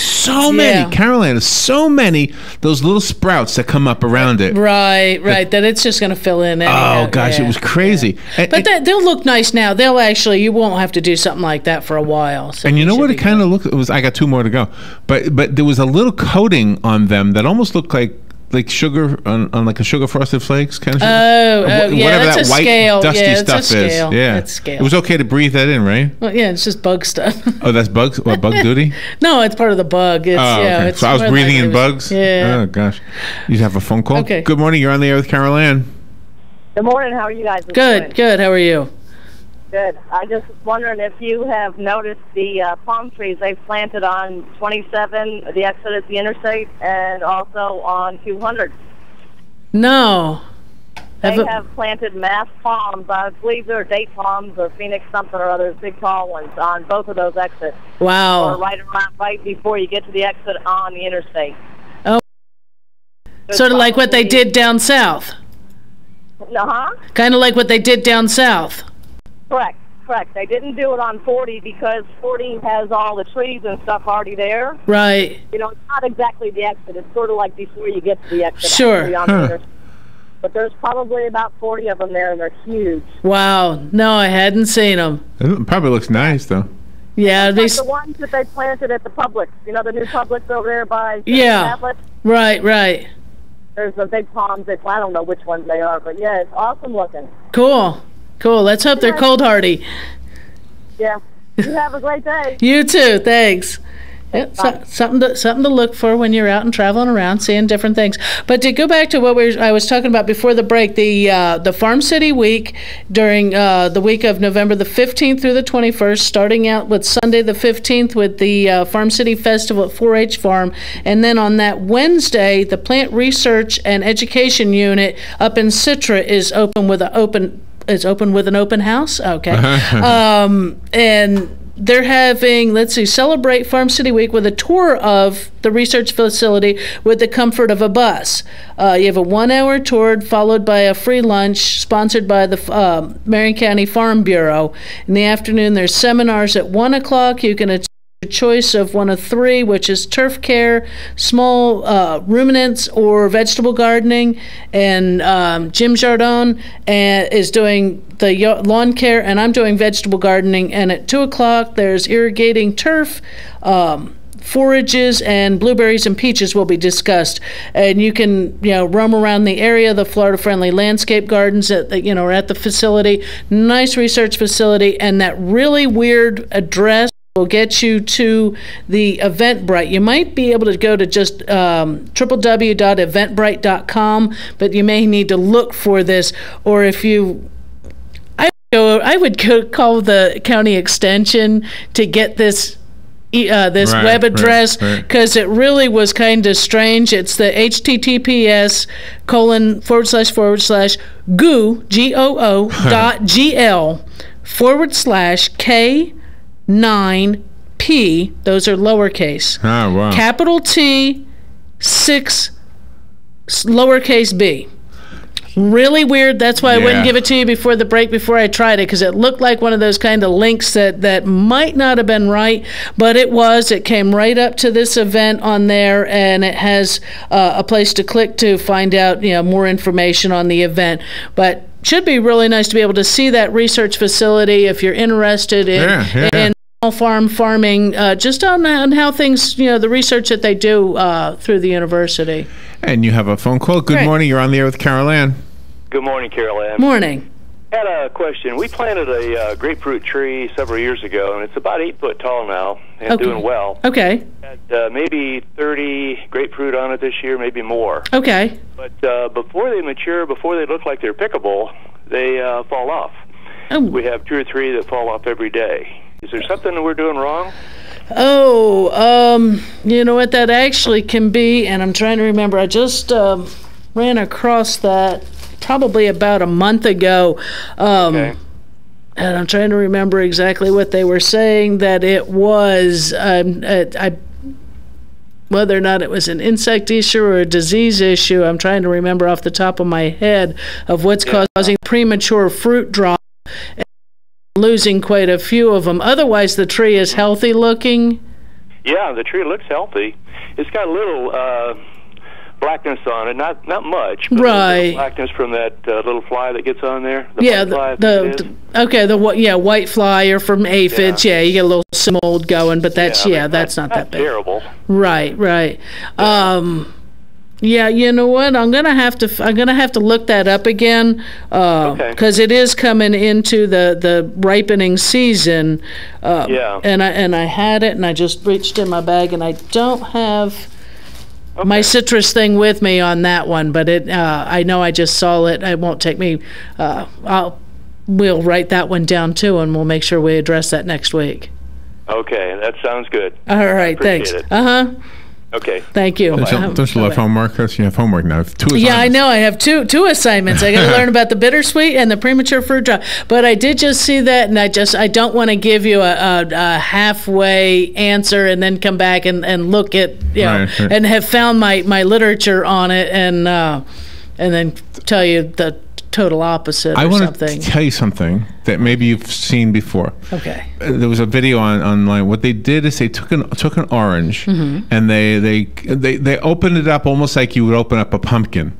Speaker 1: Carolina, so many, those little sprouts that come up around it.
Speaker 2: Right, that it's just going to fill in anyhow.
Speaker 1: Oh, gosh, it was crazy.
Speaker 2: But they'll look nice now. You won't have to do something like that for a while. So
Speaker 1: and you know what it kind of looked, I got 2 more to go, but there was a little coating on them that almost looked like sugar on like a sugar frosted flakes kind of sugar.
Speaker 2: Yeah,
Speaker 1: whatever
Speaker 2: that's
Speaker 1: that white
Speaker 2: scale.
Speaker 1: dusty stuff is. Yeah,
Speaker 2: that's scale.
Speaker 1: It was okay to breathe that in, right?
Speaker 2: Well, yeah, it's just bug stuff.
Speaker 1: Oh, that's bugs. What, bug duty?
Speaker 2: No, it's part of the bug. It's,
Speaker 1: okay. So I was breathing in bugs.
Speaker 2: Yeah.
Speaker 1: Oh gosh, you have a phone call.
Speaker 2: Okay.
Speaker 1: Good morning. You're on the air with Carol Ann.
Speaker 3: Good morning. How are you guys?
Speaker 2: Good. How are you?
Speaker 3: Good. I just was wondering if you have noticed the palm trees they've planted on 27, the exit at the interstate, and also on 200.
Speaker 2: No.
Speaker 3: They have planted mass palms. I believe they're date palms or Phoenix something or other, big tall ones, on both of those exits.
Speaker 2: Wow.
Speaker 3: Or right before you get to the exit on the interstate.
Speaker 2: Oh. Sort of like what they did down south. Kind of like what they did down south.
Speaker 3: Correct. They didn't do it on 40 because 40 has all the trees and stuff already there.
Speaker 2: Right.
Speaker 3: You know, it's not exactly the exit. It's sort of like before you get to the exit.
Speaker 2: Sure.
Speaker 3: But there's probably about 40 of them there, and they're huge.
Speaker 2: Wow. No, I hadn't seen them.
Speaker 1: It probably looks nice, though.
Speaker 2: Yeah.
Speaker 3: Like the ones that they planted at the Publix. You know, the new Publix over there by Tablet?
Speaker 2: Right.
Speaker 3: There's the big palms. I don't know which ones they are, but yeah, it's awesome looking.
Speaker 2: Cool. Let's hope they're cold hardy.
Speaker 3: Yeah. You have a great day.
Speaker 2: You too. Thanks. Yep, something to look for when you're out and traveling around, seeing different things. But to go back to what I was talking about before the break, the Farm City Week during the week of November the 15th through the 21st, starting out with Sunday the 15th with the Farm City Festival at 4-H Farm, and then on that Wednesday, the Plant Research and Education Unit up in Citra is open with an open house. Okay, and they're having, Celebrate Farm City Week with a tour of the research facility with the comfort of a bus. You have a 1-hour tour followed by a free lunch sponsored by the Marion County Farm Bureau. In the afternoon, there's seminars at 1 o'clock. You can attend your choice of one of 3, which is turf care, small ruminants, or vegetable gardening. And Jim Jardin is doing the lawn care, and I'm doing vegetable gardening. And at 2 o'clock, there's irrigating turf, forages, and blueberries and peaches will be discussed. And you can, roam around the area. The Florida-friendly landscape gardens are at the facility. Nice research facility, and that really weird address will get you to the Eventbrite. You might be able to go to just www.eventbrite.com, but you may need to look for this, or if you I would call the county extension to get this web address, because it really was kind of strange. It's the https://goo.gl/K9P, those are lowercase.
Speaker 1: Oh, wow.
Speaker 2: Capital T, 6 lowercase b. Really weird. That's why I wouldn't give it to you before the break, before I tried it, because it looked like one of those kind of links that might not have been right, but it was. It came right up to this event on there, and it has a place to click to find out more information on the event. But should be really nice to be able to see that research facility if you're interested in farming, just on how things, the research that they do through the university.
Speaker 1: And you have a phone call. Good morning. You're on the air with Carol Ann.
Speaker 4: Good morning, Carol Ann.
Speaker 2: Morning.
Speaker 4: I had a question. We planted a grapefruit tree several years ago, and it's about 8 foot tall now and doing well.
Speaker 2: Okay.
Speaker 4: Had maybe 30 grapefruit on it this year, maybe more.
Speaker 2: Okay.
Speaker 4: But before they mature, before they look like they're pickable, they fall off.
Speaker 2: Oh.
Speaker 4: We have 2 or 3 that fall off every day. Is there something that we're doing wrong?
Speaker 2: You know what that actually can be, and I'm trying to remember. I just ran across that probably about a month ago. And I'm trying to remember exactly what they were saying, that it was, whether or not it was an insect issue or a disease issue. I'm trying to remember off the top of my head of what's causing premature fruit drop. losing quite a few of them. Otherwise, the tree is healthy looking.
Speaker 4: Yeah, the tree looks healthy. It's got a little blackness on it, not much, but
Speaker 2: right?
Speaker 4: Blackness from that little fly that gets on there.
Speaker 2: White fly or from aphids. Yeah, you get a little mold going, but that's that's not that bad.
Speaker 4: Terrible.
Speaker 2: Right. Yeah, you know what? I'm gonna have to look that up again because it is coming into the ripening season. And I had it, and I just reached in my bag, and I don't have my citrus thing with me on that one, but I know I just saw it. It won't take me. We'll write that one down too, and we'll make sure we address that next week.
Speaker 4: Okay, that sounds good.
Speaker 2: All right, thanks.
Speaker 4: Okay.
Speaker 2: Thank you.
Speaker 1: Don't you love homework? You have homework now. 2 assignments.
Speaker 2: Yeah, I know. I have two assignments. I got to learn about the bittersweet and the premature fruit drop. But I did just see that, and I don't want to give you a halfway answer and then come back and look at and have found my literature on it and then tell you the total opposite.
Speaker 1: I want to tell you something that maybe you've seen before.
Speaker 2: Okay.
Speaker 1: There was a video online. What they did is they took an orange and they opened it up almost like you would open up a pumpkin.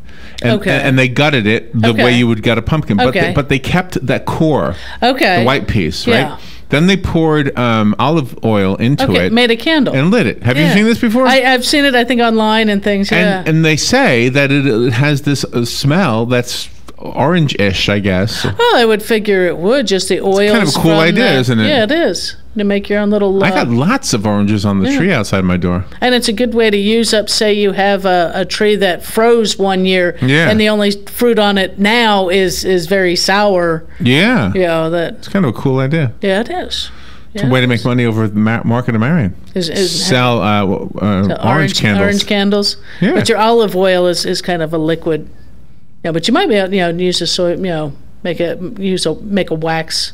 Speaker 1: And they gutted it the way you would gut a pumpkin. But they kept that core.
Speaker 2: Okay.
Speaker 1: The white piece, right? Yeah. Then they poured olive oil into it.
Speaker 2: Made a candle.
Speaker 1: And lit it. Have you seen this before?
Speaker 2: I've seen it, I think, online and things,
Speaker 1: And they say that it has this smell that's orange-ish, I guess.
Speaker 2: Well, I would figure it would. Just the oils.
Speaker 1: It's kind of a cool idea, isn't it?
Speaker 2: Yeah, it is. To make your own little.
Speaker 1: I got lots of oranges on the tree outside my door.
Speaker 2: And it's a good way to use up. Say you have a tree that froze one year, and the only fruit on it now is very sour.
Speaker 1: Yeah.
Speaker 2: It's
Speaker 1: kind of a cool idea.
Speaker 2: Yeah, it is.
Speaker 1: It's a way to make money over the market of Marion. Sell orange candles.
Speaker 2: Orange candles.
Speaker 1: Yeah.
Speaker 2: But your olive oil is kind of a liquid. Yeah, but you might be able to, use a soy, make a wax.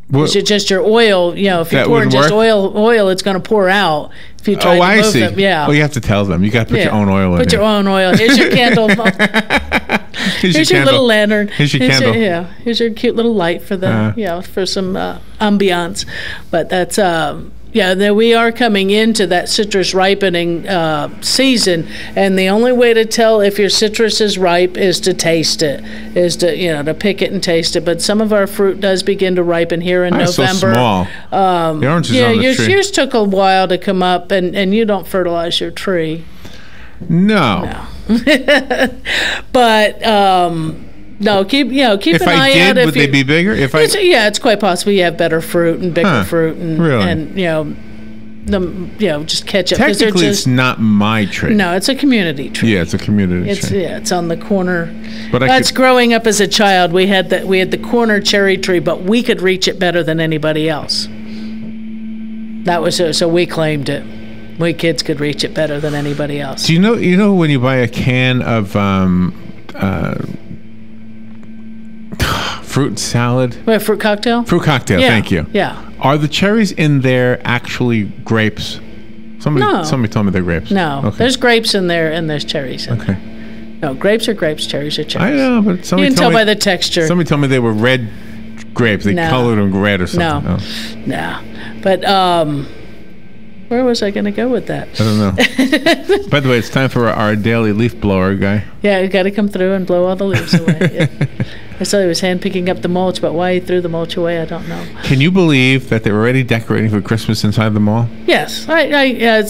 Speaker 2: Just your oil, if you pour just oil, it's going to pour out. If you try to move them,
Speaker 1: Well, you have to tell them. You got to put your own oil in.
Speaker 2: Put your own oil. Here's your candle. Here's your little lantern.
Speaker 1: Here's your candle.
Speaker 2: Here's your cute little light for the for some ambiance. But that's then we are coming into that citrus ripening season, and the only way to tell if your citrus is ripe is to taste it, to pick it and taste it. But some of our fruit does begin to ripen here in November.
Speaker 1: So small. The oranges on the tree.
Speaker 2: Yours took a while to come up, and you don't fertilize your tree.
Speaker 1: No.
Speaker 2: But no, keep an eye out.
Speaker 1: If I did, would they be bigger?
Speaker 2: It's quite possible you have better fruit and bigger fruit, and just catch up.
Speaker 1: Technically, it's not my tree.
Speaker 2: No, it's a community tree.
Speaker 1: Yeah, it's a community tree.
Speaker 2: Yeah, it's on the corner. But that's growing up as a child. We had the corner cherry tree, but we could reach it better than anybody else. That was so we claimed it. We kids could reach it better than anybody else.
Speaker 1: Do you know when you buy a can of fruit salad?
Speaker 2: Wait, fruit cocktail?
Speaker 1: Fruit cocktail, thank you.
Speaker 2: Yeah.
Speaker 1: Are the cherries in there actually grapes? Somebody told me they're grapes.
Speaker 2: No. Okay. There's grapes in there and there's cherries in there. No, grapes are grapes, cherries are cherries.
Speaker 1: I know, but somebody
Speaker 2: you can tell by the texture.
Speaker 1: Somebody told me they were red grapes. They colored them red or something.
Speaker 2: No. But where was I going to go with that?
Speaker 1: I don't know. By the way, it's time for our daily leaf blower guy.
Speaker 2: Yeah, you got to come through and blow all the leaves away. I saw he was hand picking up the mulch, but why he threw the mulch away, I don't know.
Speaker 1: Can you believe that they were already decorating for Christmas inside the mall?
Speaker 2: Yes.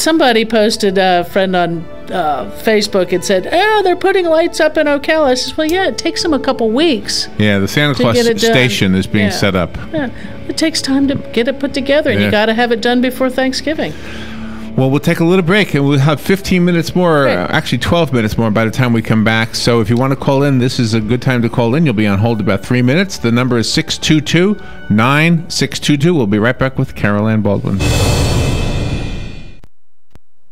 Speaker 2: Somebody posted, a friend on Facebook and said, they're putting lights up in Ocala. I said, well, it takes them a couple weeks.
Speaker 1: Yeah, the Santa Claus station is being set up.
Speaker 2: Yeah, it takes time to get it put together, and you got to have it done before Thanksgiving.
Speaker 1: Well, we'll take a little break, and we'll have 15 minutes more, actually 12 minutes more by the time we come back. So if you want to call in, this is a good time to call in. You'll be on hold about 3 minutes. The number is 622-9622. We'll be right back with Carol Ann Baldwin.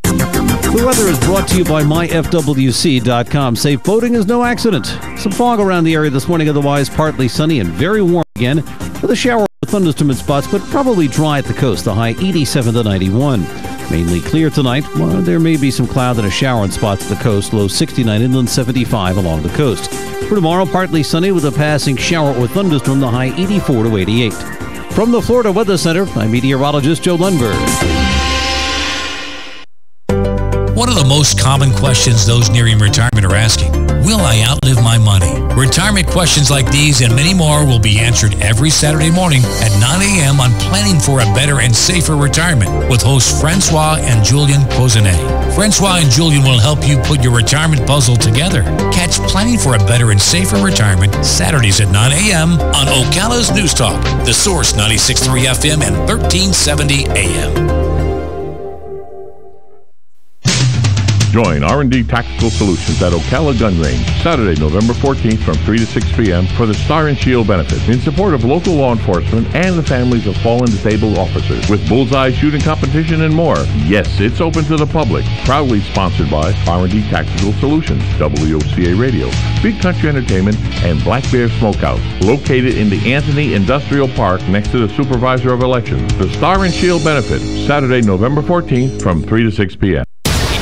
Speaker 5: The weather is brought to you by myfwc.com. Safe boating is no accident. Some fog around the area this morning, otherwise partly sunny and very warm again, with a shower with thunderstorm in spots, but probably dry at the coast. The high 87 to 91. Mainly clear tonight. Well, there may be some cloud and a shower in spots at the coast. Low 69 inland, 75 along the coast. For tomorrow, partly sunny with a passing shower or thunderstorm. The high 84 to 88. From the Florida Weather Center, I'm meteorologist Joe Lundberg.
Speaker 6: What are the most common questions those nearing retirement are asking? Will I outlive my money? Retirement questions like these and many more will be answered every Saturday morning at 9 a.m. on Planning for a Better and Safer Retirement with hosts Francois and Julian Pozenet. Francois and Julian will help you put your retirement puzzle together. Catch Planning for a Better and Safer Retirement Saturdays at 9 a.m. on Ocala's News Talk, The Source 96.3 FM and 1370 AM.
Speaker 24: Join R&D Tactical Solutions at Ocala Gun Range, Saturday, November 14th from 3 to 6 p.m. for the Star and Shield benefit in support of local law enforcement and the families of fallen disabled officers with bullseye shooting competition and more. Yes, it's open to the public. Proudly sponsored by R&D Tactical Solutions, WOCA Radio, Big Country Entertainment, and Black Bear Smokehouse, located in the Anthony Industrial Park next to the Supervisor of Elections. The Star and Shield benefit, Saturday, November 14th from 3 to 6 p.m.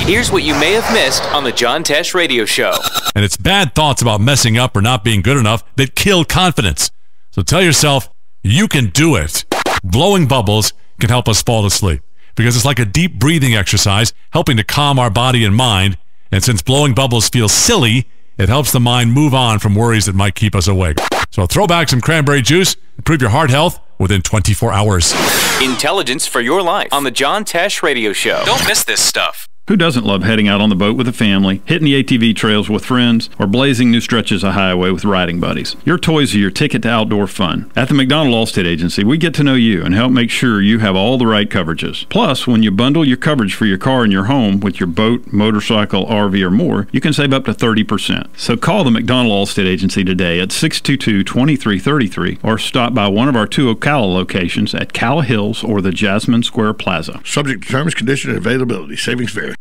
Speaker 8: Here's what you may have missed on the John Tesh Radio Show.
Speaker 9: And it's bad thoughts about messing up or not being good enough that kill confidence. So tell yourself, you can do it. Blowing bubbles can help us fall asleep because it's like a deep breathing exercise helping to calm our body and mind. And since blowing bubbles feels silly, it helps the mind move on from worries that might keep us awake. So throw back some cranberry juice, improve your heart health within 24 hours.
Speaker 8: Intelligence for your life on the John Tesh Radio Show. Don't miss this stuff.
Speaker 10: Who doesn't love heading out on the boat with a family, hitting the ATV trails with friends, or blazing new stretches of highway with riding buddies? Your toys are your ticket to outdoor fun. At the McDonald Allstate Agency, we get to know you and help make sure you have all the right coverages. Plus, when you bundle your coverage for your car and your home with your boat, motorcycle, RV, or more, you can save up to 30%. So call the McDonald Allstate Agency today at 622-2333 or stop by one of our 2 Ocala locations at Calla Hills or the Jasmine Square Plaza.
Speaker 12: Subject to terms, conditions, and availability. Savings vary.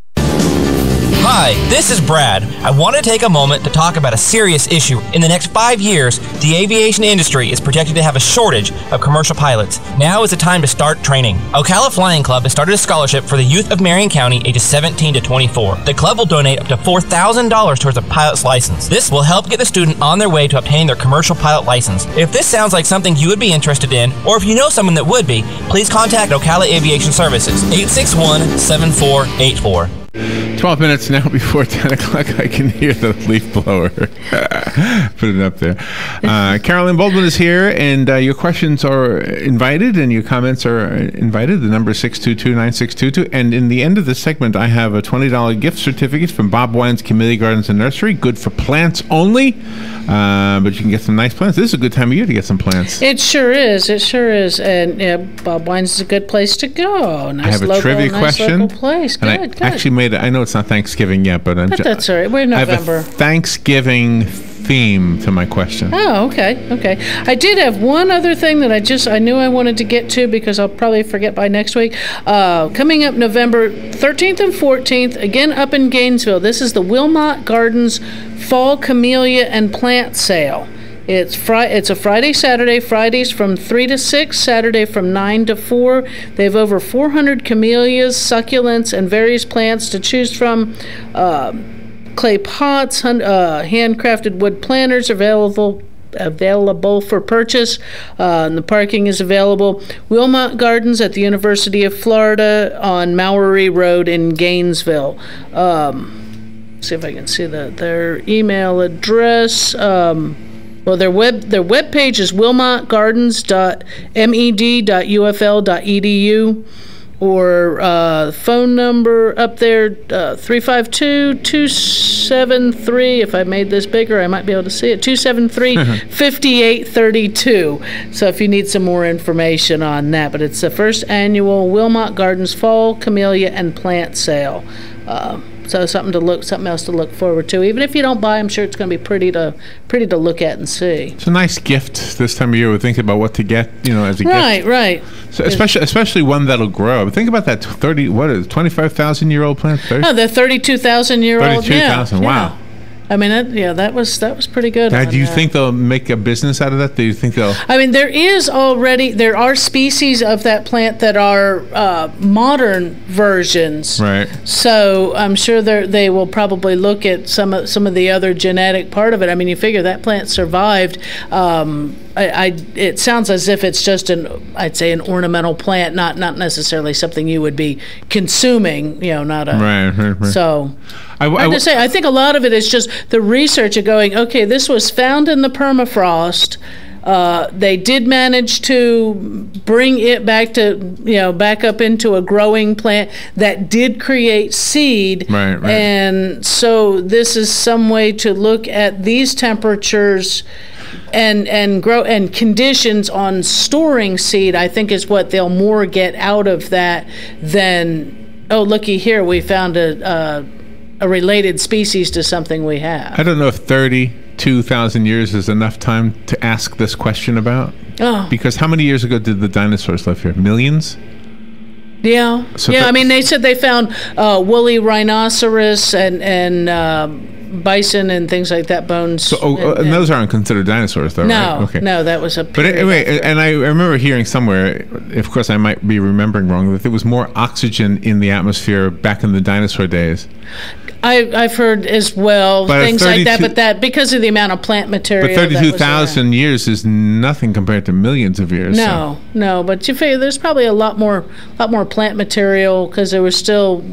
Speaker 13: Hi, this is Brad. I want to take a moment to talk about a serious issue. In the next 5 years, the aviation industry is projected to have a shortage of commercial pilots. Now is the time to start training. Ocala Flying Club has started a scholarship for the youth of Marion County ages 17 to 24. The club will donate up to $4,000 towards a pilot's license. This will help get the student on their way to obtaining their commercial pilot license. If this sounds like something you would be interested in, or if you know someone that would be, please contact Ocala Aviation Services, 861-7484.
Speaker 1: 12 minutes now before 10 o'clock. I can hear the leaf blower. Put it up there. Carolyn Baldwin is here, and your questions are invited, and your comments are invited. The number is 622-9622. And in the end of the segment, I have a $20 gift certificate from Bob Wine's Camellia Gardens and Nursery. Good for plants only, but you can get some nice plants. This is a good time of year to get some plants.
Speaker 2: It sure is. It sure is. And Bob Wine's is a good place to go. Nice
Speaker 1: I have a
Speaker 2: local,
Speaker 1: trivia question.
Speaker 2: Local place. Good,
Speaker 1: and I actually made it. I know it's not Thanksgiving yet, but
Speaker 2: that's all right. We're in November.
Speaker 1: I have a Thanksgiving theme to my question.
Speaker 2: Oh, okay. I did have one other thing that I knew I wanted to get to because I'll probably forget by next week. Coming up November 13th and 14th, again up in Gainesville. This is the Wilmot Gardens Fall Camellia and Plant Sale. It's a Friday, Saturday, Fridays from 3 to 6, Saturday from 9 to 4. They have over 400 camellias, succulents, and various plants to choose from. Clay pots, handcrafted wood planters available for purchase. And the parking is available. Wilmot Gardens at the University of Florida on Maury Road in Gainesville. See if I can see their email address. Well, their web page is wilmotgardens.med.ufl.edu, or phone number up there 352-273. If I made this bigger, I might be able to see it. 273-5832. So if you need some more information on that, but it's the first annual Wilmot Gardens Fall Camellia and Plant Sale. So something else to look forward to. Even if you don't buy, I'm sure it's going to be pretty to look at and see.
Speaker 1: It's a nice gift this time of year. We think about what to get, as a gift.
Speaker 2: Right.
Speaker 1: So especially one that'll grow. But think about that 25,000-year-old plant.
Speaker 2: The 32,000-year-old.
Speaker 1: 32,000. Wow.
Speaker 2: I mean, that was pretty good.
Speaker 1: Now, do you think they'll make a business out of that? Do you think they'll?
Speaker 2: I mean, there are species of that plant that are modern versions,
Speaker 1: right?
Speaker 2: So I'm sure they will probably look at some of the other genetic part of it. I mean, you figure that plant survived. It sounds as if it's just I'd say an ornamental plant, not necessarily something you would be consuming. Not a
Speaker 1: right.
Speaker 2: So. I think a lot of it is just the research of going, okay, this was found in the permafrost. They did manage to bring it back up into a growing plant that did create seed.
Speaker 1: Right.
Speaker 2: And so this is some way to look at these temperatures and grow and conditions on storing seed. I think is what they'll more get out of that than, oh, looky here, we found a related species to something we have.
Speaker 1: I don't know if 32,000 years is enough time to ask this question about.
Speaker 2: Oh.
Speaker 1: Because how many years ago did the dinosaurs live here? Millions?
Speaker 2: Yeah. I mean, they said they found woolly rhinoceros and bison and things like that, bones.
Speaker 1: So, and those aren't considered dinosaurs, though,
Speaker 2: no,
Speaker 1: right? Okay.
Speaker 2: No, that was a
Speaker 1: But anyway, and I remember hearing somewhere, of course I might be remembering wrong, that there was more oxygen in the atmosphere back in the dinosaur days.
Speaker 2: I've heard as well, things like that, but that because of the amount of plant material.
Speaker 1: But 32,000 years is nothing compared to millions of years.
Speaker 2: No, but you figure there's probably a lot more plant material because there was still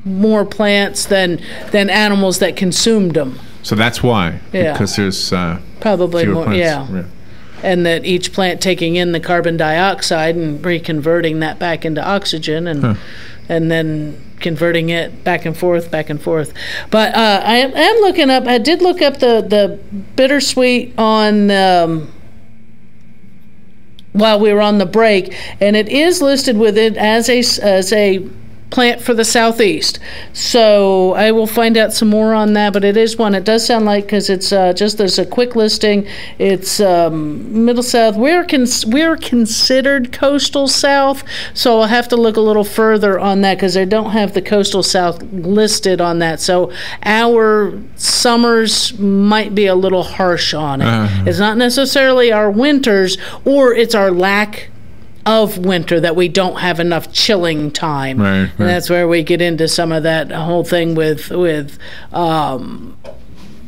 Speaker 2: more plants than animals that consumed them.
Speaker 1: So that's why.
Speaker 2: Yeah.
Speaker 1: Because there's
Speaker 2: probably more.
Speaker 1: Plants.
Speaker 2: Yeah. And that each plant taking in the carbon dioxide and reconverting that back into oxygen and then converting it back and forth. But I am looking up. I did look up the bittersweet on while we were on the break, and it is listed with it as a plant for the southeast. So I will find out some more on that, but it is one. It does sound like, because it's just there's a quick listing. It's middle south. We're considered coastal south, so I'll have to look a little further on that because they don't have the coastal south listed on that. So our summers might be a little harsh on it. It's not necessarily our winters, or it's our lack of winter that we don't have enough chilling time. Right. And that's where we get into some of that whole thing with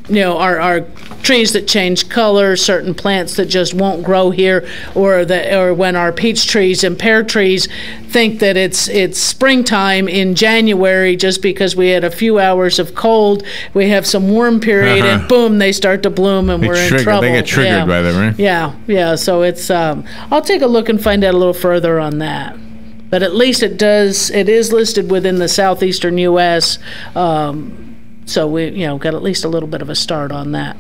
Speaker 2: our trees that change color, certain plants that just won't grow here, or when our peach trees and pear trees think that it's springtime in January just because we had a few hours of cold, we have some warm period, and boom, they start to bloom, and we're in trouble.
Speaker 1: They get triggered by them, right?
Speaker 2: Yeah. So it's I'll take a look and find out a little further on that. But at least it is listed within the southeastern U.S. So we, got at least a little bit of a start on that.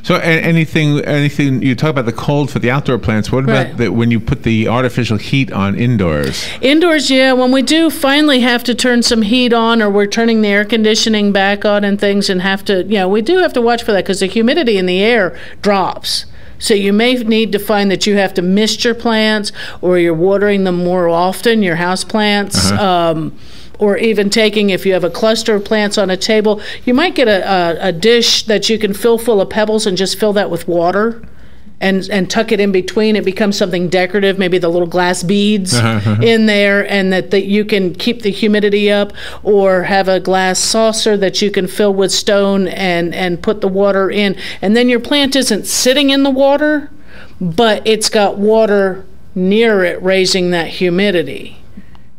Speaker 1: So anything you talk about the cold for the outdoor plants? What about when you put the artificial heat on indoors?
Speaker 2: Indoors, yeah. When we do finally have to turn some heat on, or we're turning the air conditioning back on and things, and have to, we do have to watch for that because the humidity in the air drops. So you may need to find that you have to mist your plants, or you're watering them more often, your house plants. Or even taking, if you have a cluster of plants on a table, you might get a dish that you can fill full of pebbles and just fill that with water and tuck it in between. It becomes something decorative, maybe the little glass beads in there, and that you can keep the humidity up. Or have a glass saucer that you can fill with stone and put the water in. And then your plant isn't sitting in the water, but it's got water near it, raising that humidity.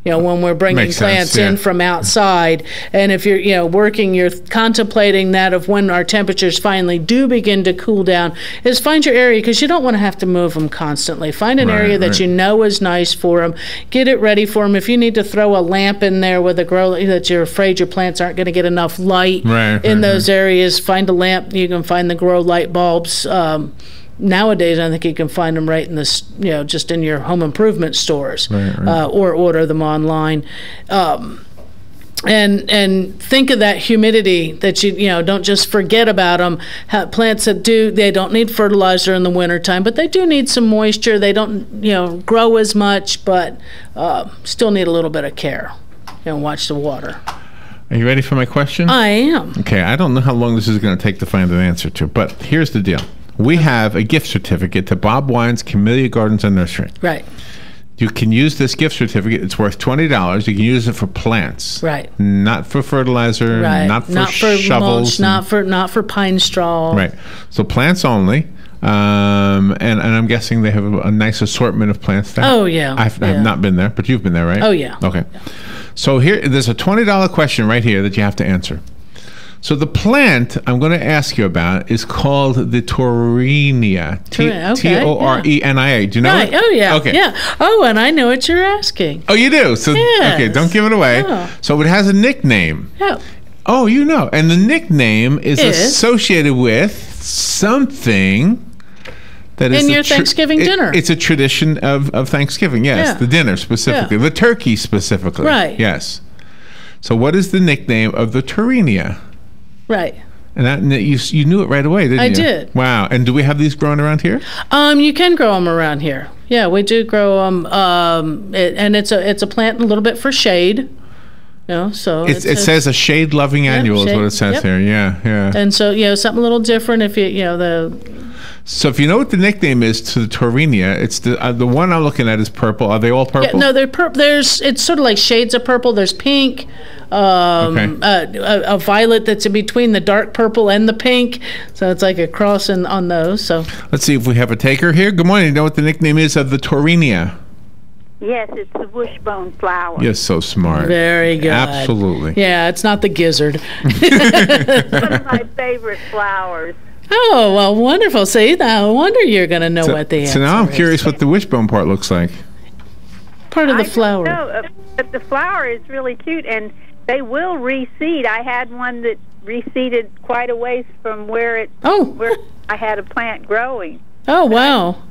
Speaker 2: When we're bringing plants in from outside. And if you're, working, you're contemplating that of when our temperatures finally do begin to cool down, is find your area, because you don't want to have to move them constantly. Find an area that you know is nice for them. Get it ready for them. If you need to throw a lamp in there with a grow that you're afraid your plants aren't going to get enough light in those areas, find a lamp. You can find the grow light bulbs. Nowadays, I think you can find them right in this, just in your home improvement stores, or order them online. And think of that humidity that you don't just forget about them. Plants that they don't need fertilizer in the wintertime, but they do need some moisture. They don't grow as much, but still need a little bit of care. Watch the water.
Speaker 1: Are you ready for my question?
Speaker 2: I am.
Speaker 1: Okay, I don't know how long this is going to take to find an answer to, but here's the deal. We have a gift certificate to Bob Wine's Camellia Gardens and Nursery.
Speaker 2: Right.
Speaker 1: You can use this gift certificate. It's worth $20. You can use it for plants.
Speaker 2: Right.
Speaker 1: Not for fertilizer.
Speaker 2: Right.
Speaker 1: Not for shovels.
Speaker 2: Mulch, not for pine straw.
Speaker 1: Right. So plants only. And I'm guessing they have a nice assortment of plants there.
Speaker 2: Oh, yeah.
Speaker 1: I've not been there, but you've been there, right?
Speaker 2: Oh, yeah.
Speaker 1: Okay. Yeah. So there's a $20 question right here that you have to answer. So the plant I'm going to ask you about is called the Torenia. Torenia. Do you know it?
Speaker 2: Oh, yeah.
Speaker 1: Okay.
Speaker 2: Yeah. Oh, and I know what you're asking.
Speaker 1: Oh, you do? So
Speaker 2: yes.
Speaker 1: Okay, don't give it away.
Speaker 2: Oh.
Speaker 1: So it has a nickname.
Speaker 2: Oh.
Speaker 1: Oh, you know. And the nickname is associated with something that is
Speaker 2: in your Thanksgiving dinner.
Speaker 1: It's a tradition of Thanksgiving, yes. Yeah. The dinner specifically. Yeah. The turkey specifically.
Speaker 2: Right.
Speaker 1: Yes. So what is the nickname of the Torenia?
Speaker 2: Right.
Speaker 1: And you knew it right away, didn't you?
Speaker 2: I did.
Speaker 1: Wow. And do we have these growing around here?
Speaker 2: You can grow them around here. Yeah, we do grow them. And it's a plant a little bit for shade. So
Speaker 1: it says a shade-loving annual is what it says here. Yeah.
Speaker 2: And so something a little different if
Speaker 1: So if you know what the nickname is to the Torenia, it's the one I'm looking at is purple. Are they all purple?
Speaker 2: Yeah, no, they're purple. It's sort of like shades of purple. There's pink, a violet that's in between the dark purple and the pink. So it's like a cross on those. So
Speaker 1: let's see if we have a taker here. Good morning. You know what the nickname is of the Torenia?
Speaker 11: Yes, it's the wishbone flower.
Speaker 1: You're so smart.
Speaker 2: Very good.
Speaker 1: Absolutely.
Speaker 2: Yeah, it's not the gizzard.
Speaker 11: One of my favorite flowers.
Speaker 2: Oh, well, wonderful. See, no wonder you're going to know what the answer is.
Speaker 1: So now I'm curious what the wishbone part looks like.
Speaker 2: Part of the flower.
Speaker 11: No, but the flower is really cute, and they will reseed. I had one that reseeded quite a ways from where I had a plant growing.
Speaker 2: Oh, wow.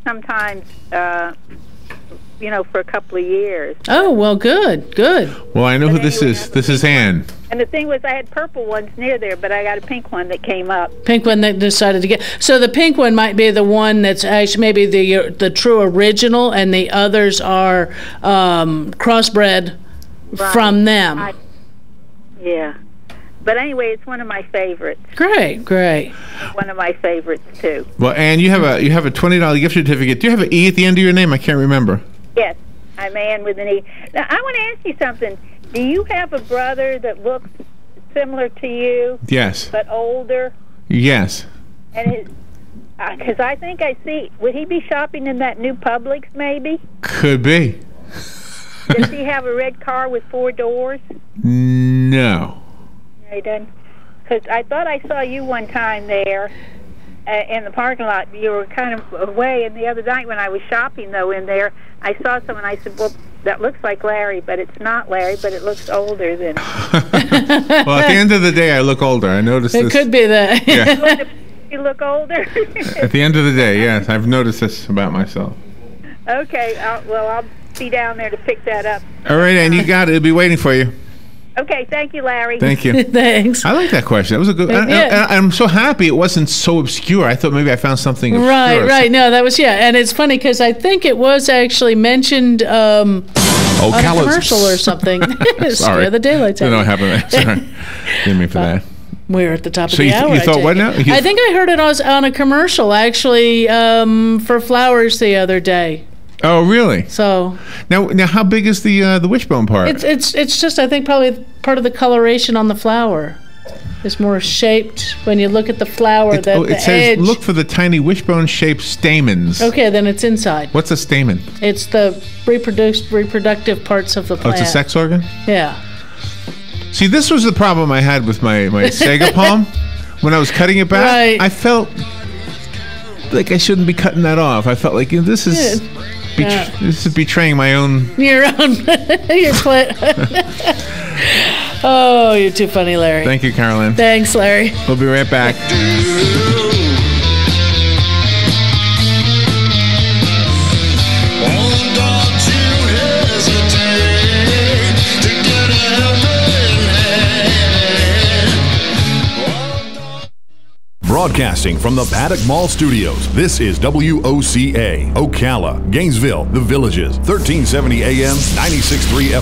Speaker 11: Sometimes, for a couple of years.
Speaker 2: Oh, well, good.
Speaker 1: Well, I know who this is. This is Ann.
Speaker 11: And the thing was, I had purple ones near there, but I got a pink one that came up.
Speaker 2: Pink one that decided to get. So the pink one might be the one that's actually maybe the true original, and the others are crossbred from them.
Speaker 11: Yeah. But anyway, it's one of my favorites.
Speaker 2: Great.
Speaker 11: One of my favorites too.
Speaker 1: Well, Ann, you have a $20 gift certificate. Do you have an E at the end of your name? I can't remember.
Speaker 11: Yes, I'm Ann with an E. Now, I want to ask you something. Do you have a brother that looks similar to you?
Speaker 1: Yes.
Speaker 11: But older?
Speaker 1: Yes.
Speaker 11: And because I think I see, would he be shopping in that new Publix maybe?
Speaker 1: Could be.
Speaker 11: Does he have a red car with 4 doors?
Speaker 1: No.
Speaker 11: No, he doesn't. Because I thought I saw you one time there in the parking lot. You were kind of away, and the other night when I was shopping, though, in there, I saw someone. I said, well, that looks like Larry, but it's not Larry, but it looks older than...
Speaker 1: Well, at the end of the day, I look older. I noticed this.
Speaker 2: It could be that.
Speaker 1: Yeah.
Speaker 11: You look older?
Speaker 1: At the end of the day, yes. I've noticed this about myself.
Speaker 11: Okay. I'll be down there to pick that up.
Speaker 1: All right, and you got it. It'll be waiting for you.
Speaker 11: Okay, thank you, Larry.
Speaker 1: Thank you.
Speaker 2: Thanks.
Speaker 1: I like that question. That was a good. I'm so happy it wasn't so obscure. I thought maybe I found something obscure.
Speaker 2: Right. No, that was and it's funny because I think it was actually mentioned on a commercial or something.
Speaker 1: Sorry,
Speaker 2: the daylights out.
Speaker 1: No, happened. Sorry, didn't mean for that.
Speaker 2: We're at the top of the hour.
Speaker 1: So you thought what now?
Speaker 2: I think I heard it on a commercial actually for flowers the other day.
Speaker 1: Oh, really?
Speaker 2: So
Speaker 1: now, how big is the wishbone part?
Speaker 2: It's just I think probably part of the coloration on the flower. It's more shaped when you look at the flower.
Speaker 1: It says
Speaker 2: edge.
Speaker 1: Look for the tiny wishbone-shaped stamens.
Speaker 2: Okay, then it's inside.
Speaker 1: What's a stamen?
Speaker 2: It's the reproductive parts of the plant.
Speaker 1: Oh, it's a sex organ?
Speaker 2: Yeah.
Speaker 1: See, this was the problem I had with my Sega palm. When I was cutting it back,
Speaker 2: right.
Speaker 1: I felt like I shouldn't be cutting that off. I felt like this is betraying my own.
Speaker 2: Your plant. Oh, you're too funny, Larry.
Speaker 1: Thank you, Carolyn.
Speaker 2: Thanks, Larry.
Speaker 1: We'll be right back.
Speaker 7: Broadcasting from the Paddock Mall Studios, this is WOCA, Ocala, Gainesville, The Villages, 1370 AM, 96.3 FM.